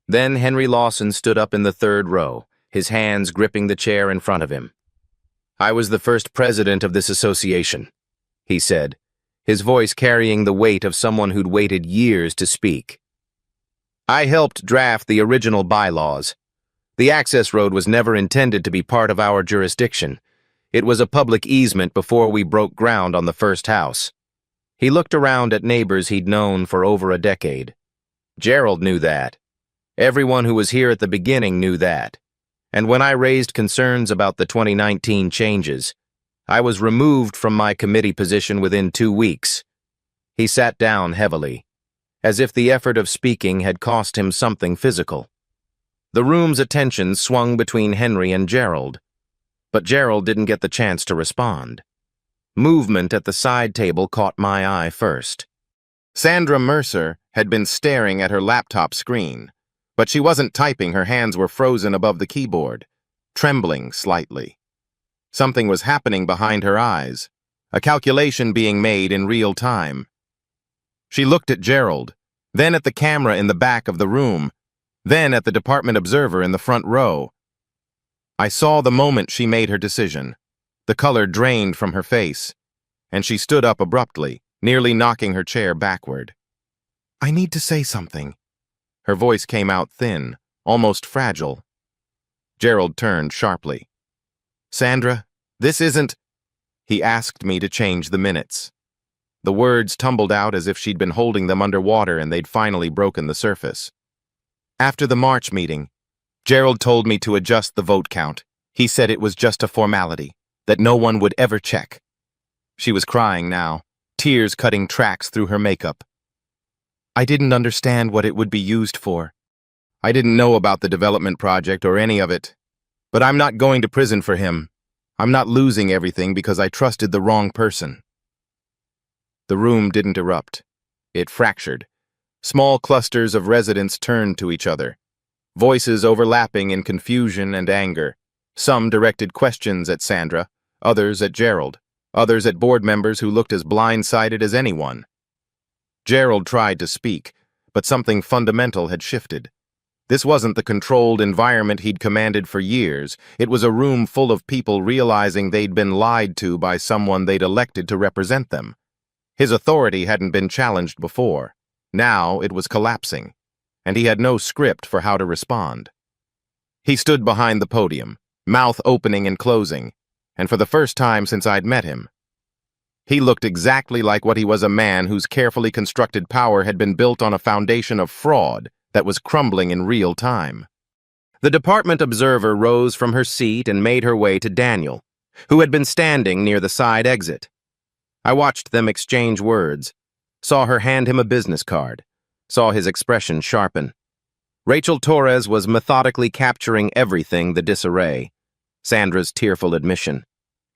Then Henry Lawson stood up in the third row, his hands gripping the chair in front of him. I was the first president of this association, he said, his voice carrying the weight of someone who'd waited years to speak. I helped draft the original bylaws. The access road was never intended to be part of our jurisdiction. It was a public easement before we broke ground on the first house. He looked around at neighbors he'd known for over a decade. Gerald knew that. Everyone who was here at the beginning knew that. And when I raised concerns about the 2019 changes, I was removed from my committee position within 2 weeks. He sat down heavily, as if the effort of speaking had cost him something physical. The room's attention swung between Henry and Gerald, but Gerald didn't get the chance to respond. Movement at the side table caught my eye first. Sandra Mercer had been staring at her laptop screen, but she wasn't typing. Her hands were frozen above the keyboard, trembling slightly. Something was happening behind her eyes, a calculation being made in real time. She looked at Gerald, then at the camera in the back of the room, then at the department observer in the front row. I saw the moment she made her decision. The color drained from her face, and she stood up abruptly, nearly knocking her chair backward. I need to say something. Her voice came out thin, almost fragile. Gerald turned sharply. Sandra, this isn't... He asked me to change the minutes. The words tumbled out as if she'd been holding them underwater and they'd finally broken the surface. After the March meeting, Gerald told me to adjust the vote count. He said it was just a formality, that no one would ever check. She was crying now, tears cutting tracks through her makeup. I didn't understand what it would be used for. I didn't know about the development project or any of it. But I'm not going to prison for him. I'm not losing everything because I trusted the wrong person. The room didn't erupt. It fractured. Small clusters of residents turned to each other, voices overlapping in confusion and anger. Some directed questions at Sandra, others at Gerald, others at board members who looked as blindsided as anyone. Gerald tried to speak, but something fundamental had shifted. This wasn't the controlled environment he'd commanded for years. It was a room full of people realizing they'd been lied to by someone they'd elected to represent them. His authority hadn't been challenged before. Now it was collapsing, and he had no script for how to respond. He stood behind the podium, mouth opening and closing, and for the first time since I'd met him, he looked exactly like what he was, a man whose carefully constructed power had been built on a foundation of fraud that was crumbling in real time. The department observer rose from her seat and made her way to Daniel, who had been standing near the side exit. I watched them exchange words, saw her hand him a business card, saw his expression sharpen. Rachel Torres was methodically capturing everything, the disarray, Sandra's tearful admission,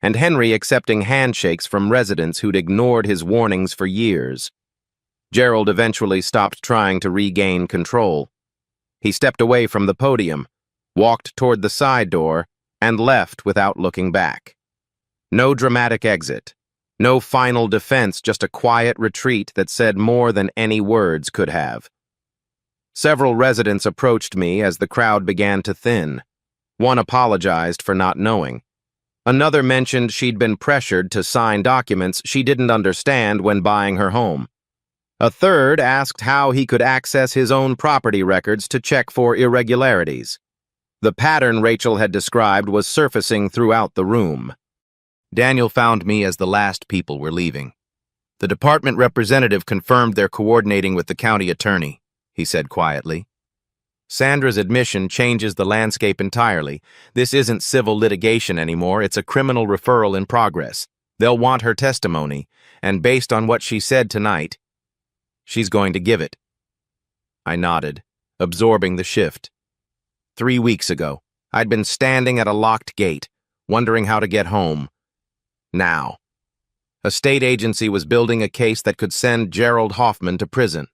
and Henry accepting handshakes from residents who'd ignored his warnings for years. Gerald eventually stopped trying to regain control. He stepped away from the podium, walked toward the side door, and left without looking back. No dramatic exit. No final defense, just a quiet retreat that said more than any words could have. Several residents approached me as the crowd began to thin. One apologized for not knowing. Another mentioned she'd been pressured to sign documents she didn't understand when buying her home. A third asked how he could access his own property records to check for irregularities. The pattern Rachel had described was surfacing throughout the room. Daniel found me as the last people were leaving. The department representative confirmed they're coordinating with the county attorney, he said quietly. Sandra's admission changes the landscape entirely. This isn't civil litigation anymore, it's a criminal referral in progress. They'll want her testimony, and based on what she said tonight, she's going to give it. I nodded, absorbing the shift. 3 weeks ago, I'd been standing at a locked gate, wondering how to get home. Now, a state agency was building a case that could send Gerald Hoffman to prison.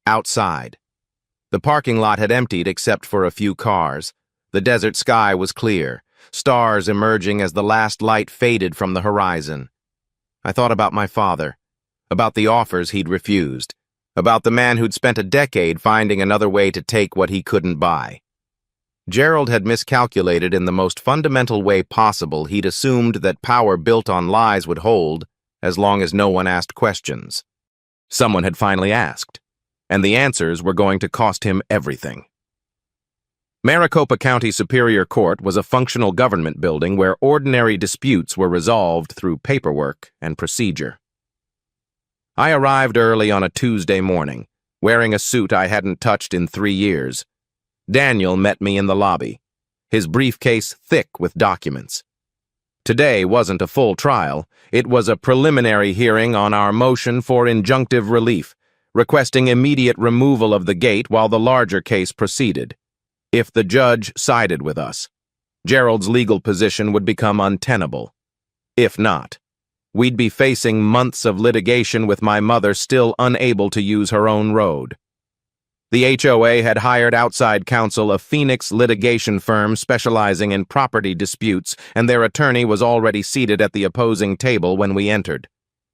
Outside. The parking lot had emptied except for a few cars. The desert sky was clear, stars emerging as the last light faded from the horizon. I thought about my father, about the offers he'd refused, about the man who'd spent a decade finding another way to take what he couldn't buy. Gerald had miscalculated in the most fundamental way possible. He'd assumed that power built on lies would hold as long as no one asked questions. Someone had finally asked, and the answers were going to cost him everything. Maricopa County Superior Court was a functional government building where ordinary disputes were resolved through paperwork and procedure. I arrived early on a Tuesday morning, wearing a suit I hadn't touched in 3 years. Daniel met me in the lobby, his briefcase thick with documents. Today wasn't a full trial. It was a preliminary hearing on our motion for injunctive relief, requesting immediate removal of the gate while the larger case proceeded. If the judge sided with us, Gerald's legal position would become untenable. If not, we'd be facing months of litigation with my mother still unable to use her own road. The HOA had hired outside counsel, a Phoenix litigation firm specializing in property disputes, and their attorney was already seated at the opposing table when we entered.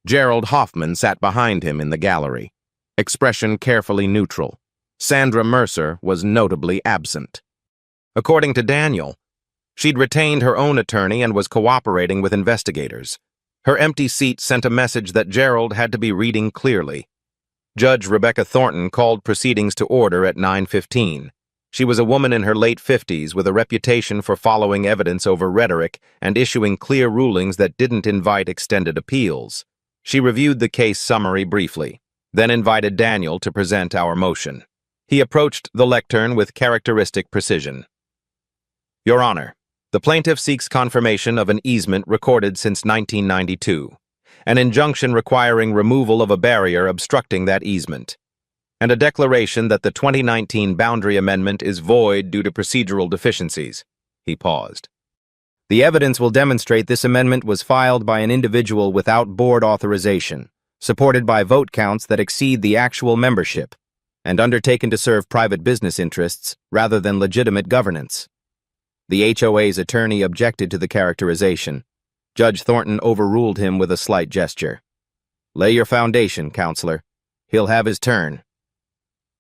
Gerald Hoffman sat behind him in the gallery, expression carefully neutral. Sandra Mercer was notably absent. According to Daniel, she'd retained her own attorney and was cooperating with investigators. Her empty seat sent a message that Gerald had to be reading clearly. Judge Rebecca Thornton called proceedings to order at 9:15. She was a woman in her late 50s with a reputation for following evidence over rhetoric and issuing clear rulings that didn't invite extended appeals. She reviewed the case summary briefly, then invited Daniel to present our motion. He approached the lectern with characteristic precision. Your Honor, the plaintiff seeks confirmation of an easement recorded since 1992. An injunction requiring removal of a barrier obstructing that easement, and a declaration that the 2019 boundary amendment is void due to procedural deficiencies. He paused. The evidence will demonstrate this amendment was filed by an individual without board authorization, supported by vote counts that exceed the actual membership, and undertaken to serve private business interests rather than legitimate governance. The HOA's attorney objected to the characterization. Judge Thornton overruled him with a slight gesture. Lay your foundation, counselor. He'll have his turn.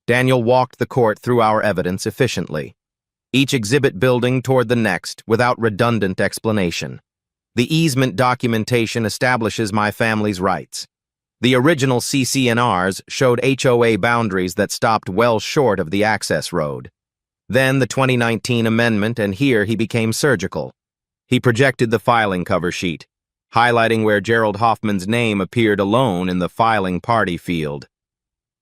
Daniel walked the court through our evidence efficiently, each exhibit building toward the next without redundant explanation. The easement documentation establishes my family's rights. The original CC&Rs showed HOA boundaries that stopped well short of the access road. Then the 2019 amendment, and here he became surgical. He projected the filing cover sheet, highlighting where Gerald Hoffman's name appeared alone in the filing party field.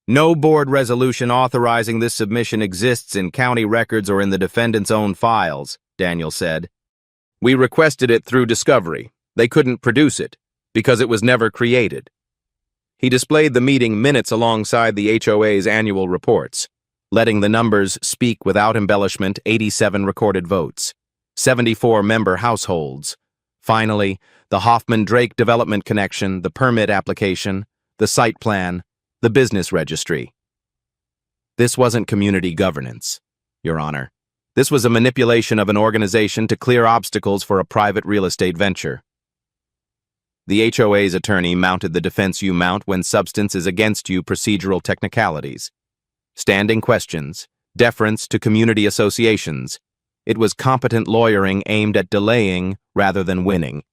No board resolution authorizing this submission exists in county records or in the defendant's own files, Daniel said. We requested it through discovery. They couldn't produce it, because it was never created. He displayed the meeting minutes alongside the HOA's annual reports, letting the numbers speak without embellishment. 87 recorded votes. 74 member households. Finally, the Hoffman-Drake development connection, the permit application, the site plan, the business registry. This wasn't community governance. Your Honor. This was a manipulation of an organization to clear obstacles for a private real estate venture. The HOA's attorney mounted the defense you mount when substance is against you procedural technicalities. Standing questions, deference to community associations. It was competent lawyering aimed at delaying rather than winning.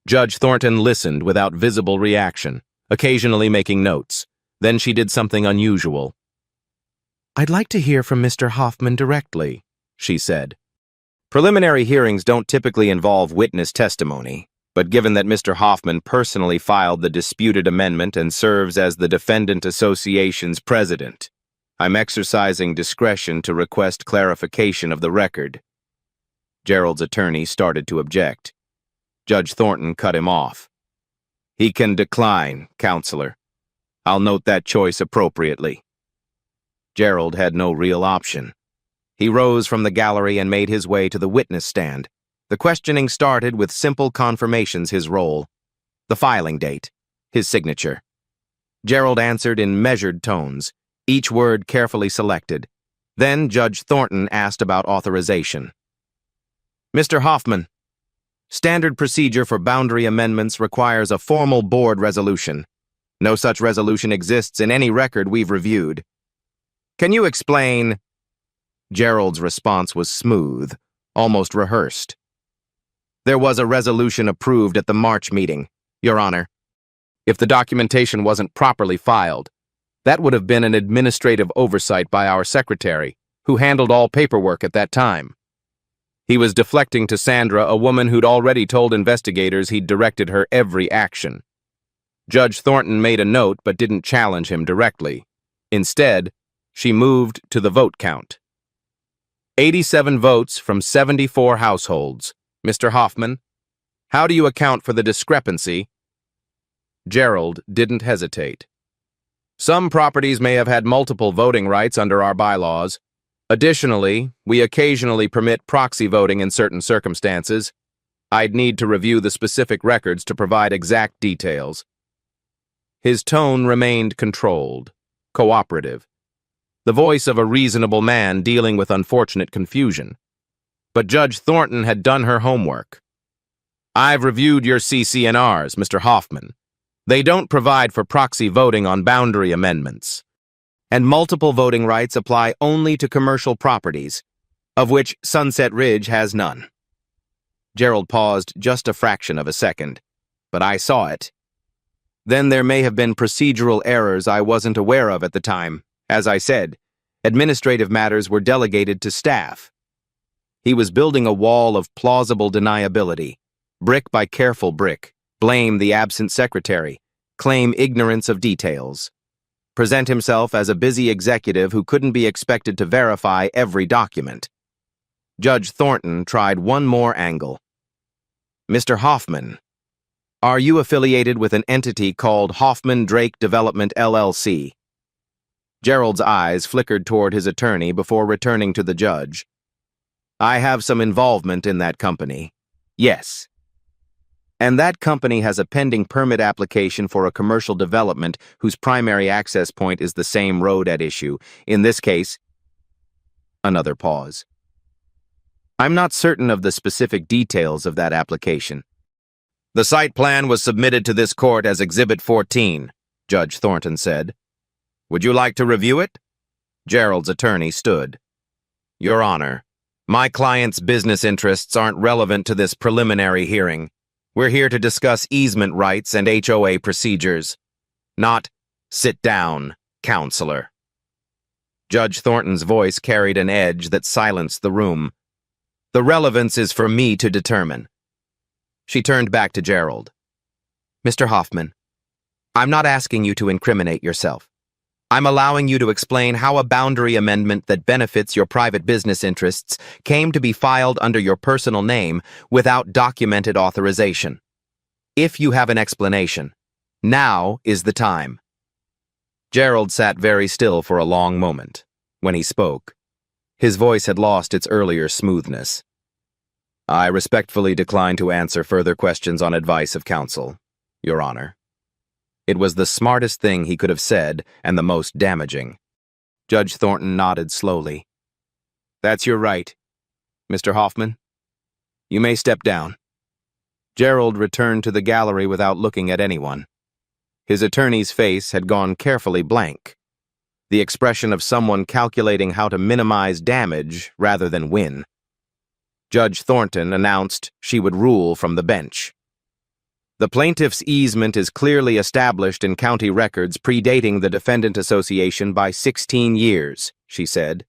Judge Thornton listened without visible reaction, occasionally making notes. Then she did something unusual. "I'd like to hear from Mr. Hoffman directly," she said. Preliminary hearings don't typically involve witness testimony, but given that Mr. Hoffman personally filed the disputed amendment and serves as the Defendant Association's president, I'm exercising discretion to request clarification of the record. Gerald's attorney started to object. Judge Thornton cut him off. "He can decline, Counselor. I'll note that choice appropriately." Gerald had no real option. He rose from the gallery and made his way to the witness stand. The questioning started with simple confirmations: his role, the filing date, his signature. Gerald answered in measured tones, each word carefully selected. Then Judge Thornton asked about authorization. "Mr. Hoffman, standard procedure for boundary amendments requires a formal board resolution. No such resolution exists in any record we've reviewed. Can you explain?" Gerald's response was smooth, almost rehearsed. "There was a resolution approved at the March meeting, Your Honor. If the documentation wasn't properly filed, that would have been an administrative oversight by our secretary, who handled all paperwork at that time. He was deflecting to Sandra, a woman who'd already told investigators he'd directed her every action. Judge Thornton made a note but didn't challenge him directly. Instead, she moved to the vote count. 87 votes from 74 households. Mr. Hoffman, how do you account for the discrepancy?" Gerald didn't hesitate. "Some properties may have had multiple voting rights under our bylaws. Additionally, we occasionally permit proxy voting in certain circumstances. I'd need to review the specific records to provide exact details." His tone remained controlled, cooperative, the voice of a reasonable man dealing with unfortunate confusion. But Judge Thornton had done her homework. "I've reviewed your CC&Rs, Mr. Hoffman. They don't provide for proxy voting on boundary amendments. And multiple voting rights apply only to commercial properties, of which Sunset Ridge has none." Gerald paused just a fraction of a second, but I saw it. "Then there may have been procedural errors I wasn't aware of at the time. As I said, administrative matters were delegated to staff." He was building a wall of plausible deniability, brick by careful brick, blame the absent secretary, claim ignorance of details, present himself as a busy executive who couldn't be expected to verify every document. Judge Thornton tried one more angle. "Mr. Hoffman, are you affiliated with an entity called Hoffman Drake Development LLC?" Gerald's eyes flickered toward his attorney before returning to the judge. "I have some involvement in that company. Yes. And that company has a pending permit application for a commercial development whose primary access point is the same road at issue. In this case..." Another pause. "I'm not certain of the specific details of that application." "The site plan was submitted to this court as Exhibit 14, Judge Thornton said. Would you like to review it?" Gerald's attorney stood. "Your Honor, my client's business interests aren't relevant to this preliminary hearing. We're here to discuss easement rights and HOA procedures. Not, sit down, Counselor." Judge Thornton's voice carried an edge that silenced the room. "The relevance is for me to determine." She turned back to Gerald. "Mr. Hoffman, I'm not asking you to incriminate yourself. I'm allowing you to explain how a boundary amendment that benefits your private business interests came to be filed under your personal name without documented authorization. If you have an explanation, now is the time." Gerald sat very still for a long moment. When he spoke, his voice had lost its earlier smoothness. "I respectfully decline to answer further questions on advice of counsel, Your Honor." It was the smartest thing he could have said and the most damaging. Judge Thornton nodded slowly. That's your right, Mr. Hoffman. You may step down. Gerald returned to the gallery without looking at anyone. His attorney's face had gone carefully blank, the expression of someone calculating how to minimize damage rather than win. Judge Thornton announced she would rule from the bench. The plaintiff's easement is clearly established in county records predating the defendant association by 16 years, she said.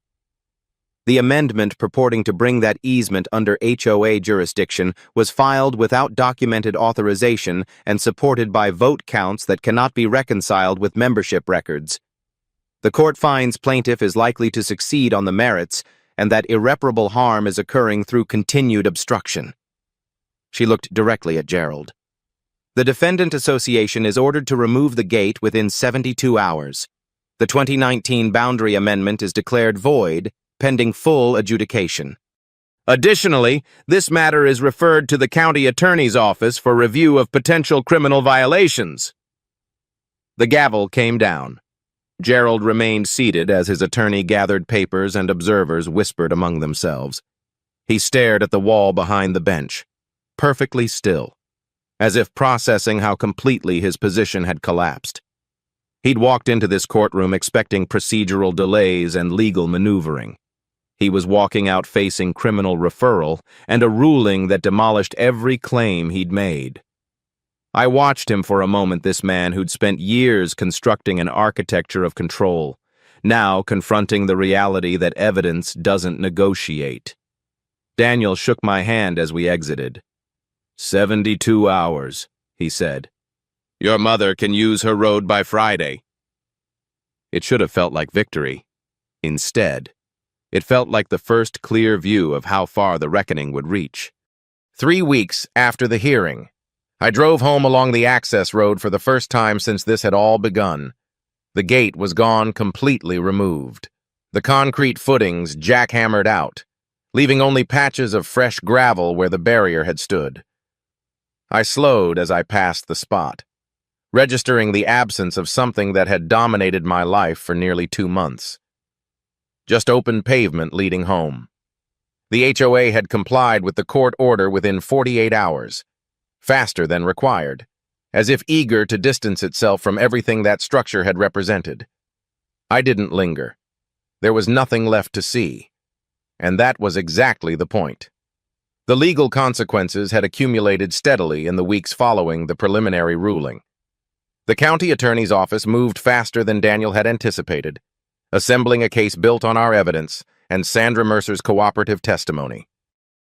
The amendment purporting to bring that easement under HOA jurisdiction was filed without documented authorization and supported by vote counts that cannot be reconciled with membership records. The court finds plaintiff is likely to succeed on the merits and that irreparable harm is occurring through continued obstruction. She looked directly at Gerald. The defendant association is ordered to remove the gate within 72 hours. The 2019 boundary amendment is declared void, pending full adjudication. Additionally, this matter is referred to the county attorney's office for review of potential criminal violations. The gavel came down. Gerald remained seated as his attorney gathered papers and observers whispered among themselves. He stared at the wall behind the bench, perfectly still, as if processing how completely his position had collapsed. He'd walked into this courtroom expecting procedural delays and legal maneuvering. He was walking out facing criminal referral and a ruling that demolished every claim he'd made. I watched him for a moment, this man who'd spent years constructing an architecture of control, now confronting the reality that evidence doesn't negotiate. Daniel shook my hand as we exited. 72 hours, he said. Your mother can use her road by Friday. It should have felt like victory. Instead, it felt like the first clear view of how far the reckoning would reach. 3 weeks after the hearing, I drove home along the access road for the first time since this had all begun. The gate was gone, completely removed. The concrete footings jackhammered out, leaving only patches of fresh gravel where the barrier had stood. I slowed as I passed the spot, registering the absence of something that had dominated my life for nearly 2 months. Just open pavement leading home. The HOA had complied with the court order within 48 hours, faster than required, as if eager to distance itself from everything that structure had represented. I didn't linger. There was nothing left to see, and that was exactly the point. The legal consequences had accumulated steadily in the weeks following the preliminary ruling. The county attorney's office moved faster than Daniel had anticipated, assembling a case built on our evidence and Sandra Mercer's cooperative testimony.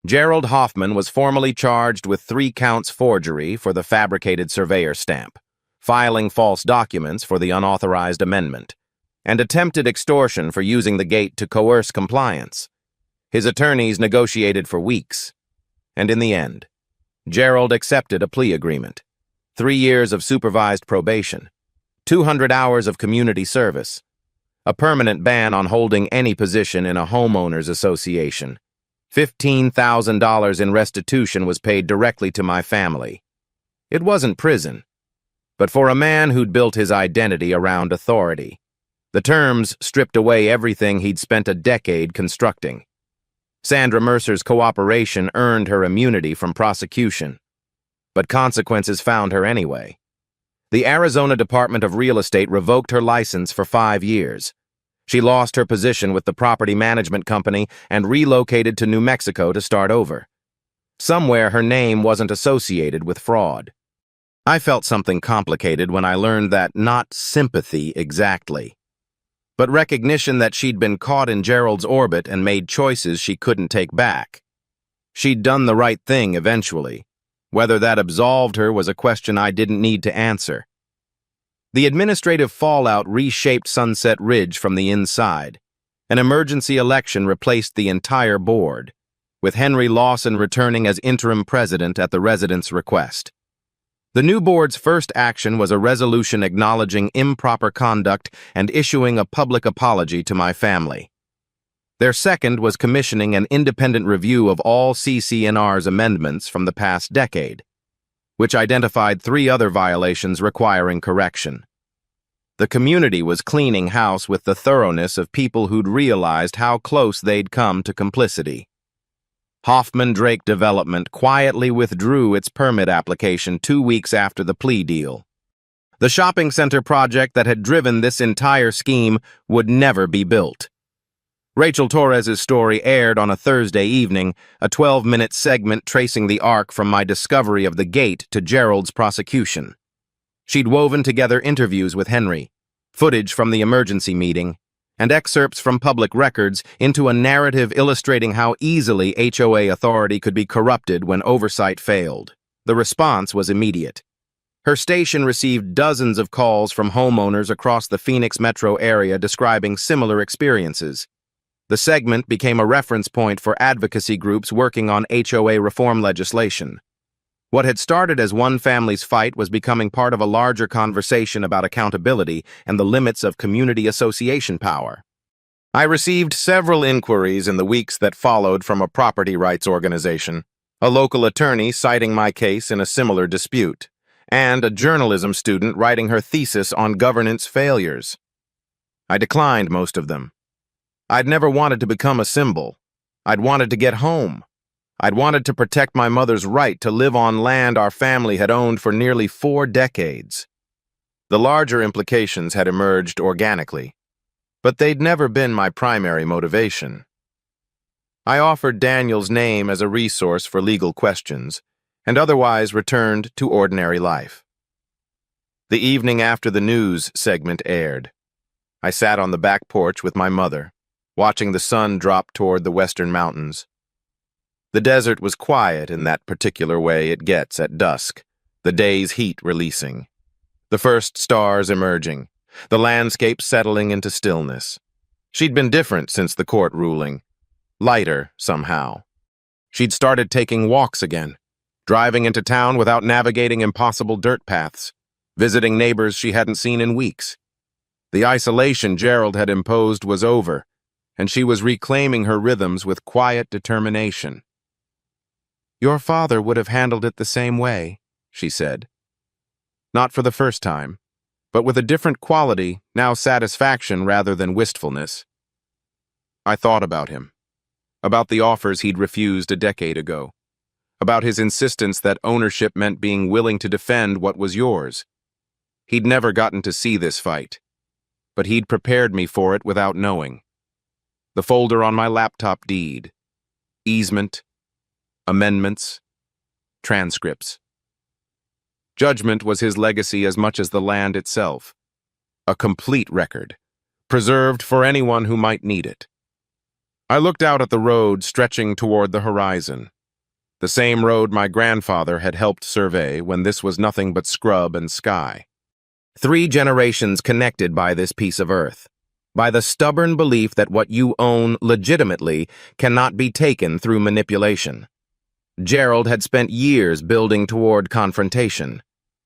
Gerald Hoffman was formally charged with 3 counts forgery for the fabricated surveyor stamp, filing false documents for the unauthorized amendment, and attempted extortion for using the gate to coerce compliance. His attorneys negotiated for weeks, and in the end, Gerald accepted a plea agreement, 3 years of supervised probation, 200 hours of community service, a permanent ban on holding any position in a homeowners association. $15,000 in restitution was paid directly to my family. It wasn't prison, but for a man who'd built his identity around authority, the terms stripped away everything he'd spent a decade constructing. Sandra Mercer's cooperation earned her immunity from prosecution, but consequences found her anyway. The Arizona Department of Real Estate revoked her license for 5 years. She lost her position with the property management company and relocated to New Mexico to start over. Somewhere her name wasn't associated with fraud. I felt something complicated when I learned that not sympathy exactly, but recognition that she'd been caught in Gerald's orbit and made choices she couldn't take back. She'd done the right thing eventually. Whether that absolved her was a question I didn't need to answer. The administrative fallout reshaped Sunset Ridge from the inside. An emergency election replaced the entire board, with Henry Lawson returning as interim president at the residents' request. The new board's first action was a resolution acknowledging improper conduct and issuing a public apology to my family. Their second was commissioning an independent review of all CC&R's amendments from the past decade, which identified 3 other violations requiring correction. The community was cleaning house with the thoroughness of people who'd realized how close they'd come to complicity. Hoffman Drake Development quietly withdrew its permit application 2 weeks after the plea deal. The shopping center project that had driven this entire scheme would never be built. Rachel Torres's story aired on a Thursday evening, a 12-minute segment tracing the arc from my discovery of the gate to Gerald's prosecution. She'd woven together interviews with Henry, footage from the emergency meeting, and excerpts from public records into a narrative illustrating how easily HOA authority could be corrupted when oversight failed. The response was immediate. Her station received dozens of calls from homeowners across the Phoenix metro area describing similar experiences. The segment became a reference point for advocacy groups working on HOA reform legislation. What had started as one family's fight was becoming part of a larger conversation about accountability and the limits of community association power. I received several inquiries in the weeks that followed from a property rights organization, a local attorney citing my case in a similar dispute, and a journalism student writing her thesis on governance failures. I declined most of them. I'd never wanted to become a symbol. I'd wanted to get home. I'd wanted to protect my mother's right to live on land our family had owned for nearly 4 decades. The larger implications had emerged organically, but they'd never been my primary motivation. I offered Daniel's name as a resource for legal questions, and otherwise returned to ordinary life. The evening after the news segment aired, I sat on the back porch with my mother, watching the sun drop toward the western mountains. The desert was quiet in that particular way it gets at dusk, the day's heat releasing, the first stars emerging, the landscape settling into stillness. She'd been different since the court ruling, lighter somehow. She'd started taking walks again, driving into town without navigating impossible dirt paths, visiting neighbors she hadn't seen in weeks. The isolation Gerald had imposed was over, and she was reclaiming her rhythms with quiet determination. "Your father would have handled it the same way," she said. Not for the first time, but with a different quality, now satisfaction rather than wistfulness. I thought about him, about the offers he'd refused a decade ago, about his insistence that ownership meant being willing to defend what was yours. He'd never gotten to see this fight, but he'd prepared me for it without knowing. The folder on my laptop deed, easement, amendments, transcripts. Judgment was his legacy as much as the land itself. A complete record, preserved for anyone who might need it. I looked out at the road stretching toward the horizon, the same road my grandfather had helped survey when this was nothing but scrub and sky. 3 generations connected by this piece of earth, by the stubborn belief that what you own legitimately cannot be taken through manipulation. Gerald had spent years building toward confrontation,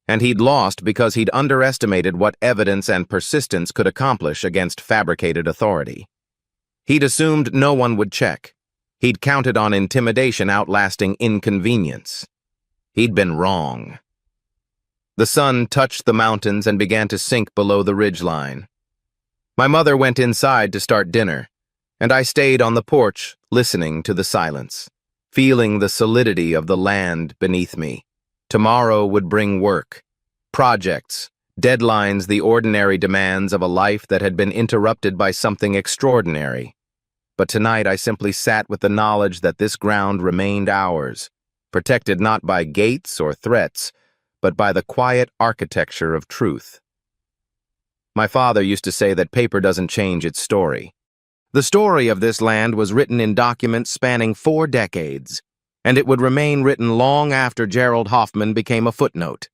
and he'd lost because he'd underestimated what evidence and persistence could accomplish against fabricated authority. He'd assumed no one would check. He'd counted on intimidation outlasting inconvenience. He'd been wrong. The sun touched the mountains and began to sink below the ridgeline. My mother went inside to start dinner, and I stayed on the porch, listening to the silence, feeling the solidity of the land beneath me. Tomorrow would bring work, projects, deadlines, the ordinary demands of a life that had been interrupted by something extraordinary. But tonight I simply sat with the knowledge that this ground remained ours, protected not by gates or threats, but by the quiet architecture of truth. My father used to say that paper doesn't change its story. The story of this land was written in documents spanning 4 decades, and it would remain written long after Gerald Hoffman became a footnote.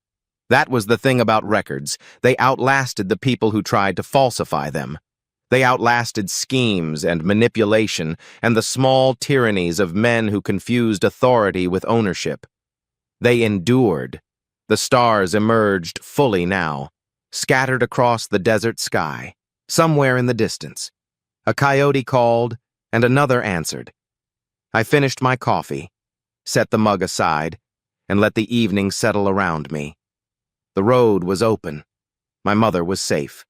That was the thing about records. They outlasted the people who tried to falsify them. They outlasted schemes and manipulation and the small tyrannies of men who confused authority with ownership. They endured. The stars emerged fully now, scattered across the desert sky, somewhere in the distance. A coyote called, and another answered. I finished my coffee, set the mug aside, and let the evening settle around me. The road was open. My mother was safe.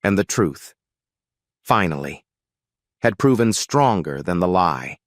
And the truth, finally, had proven stronger than the lie.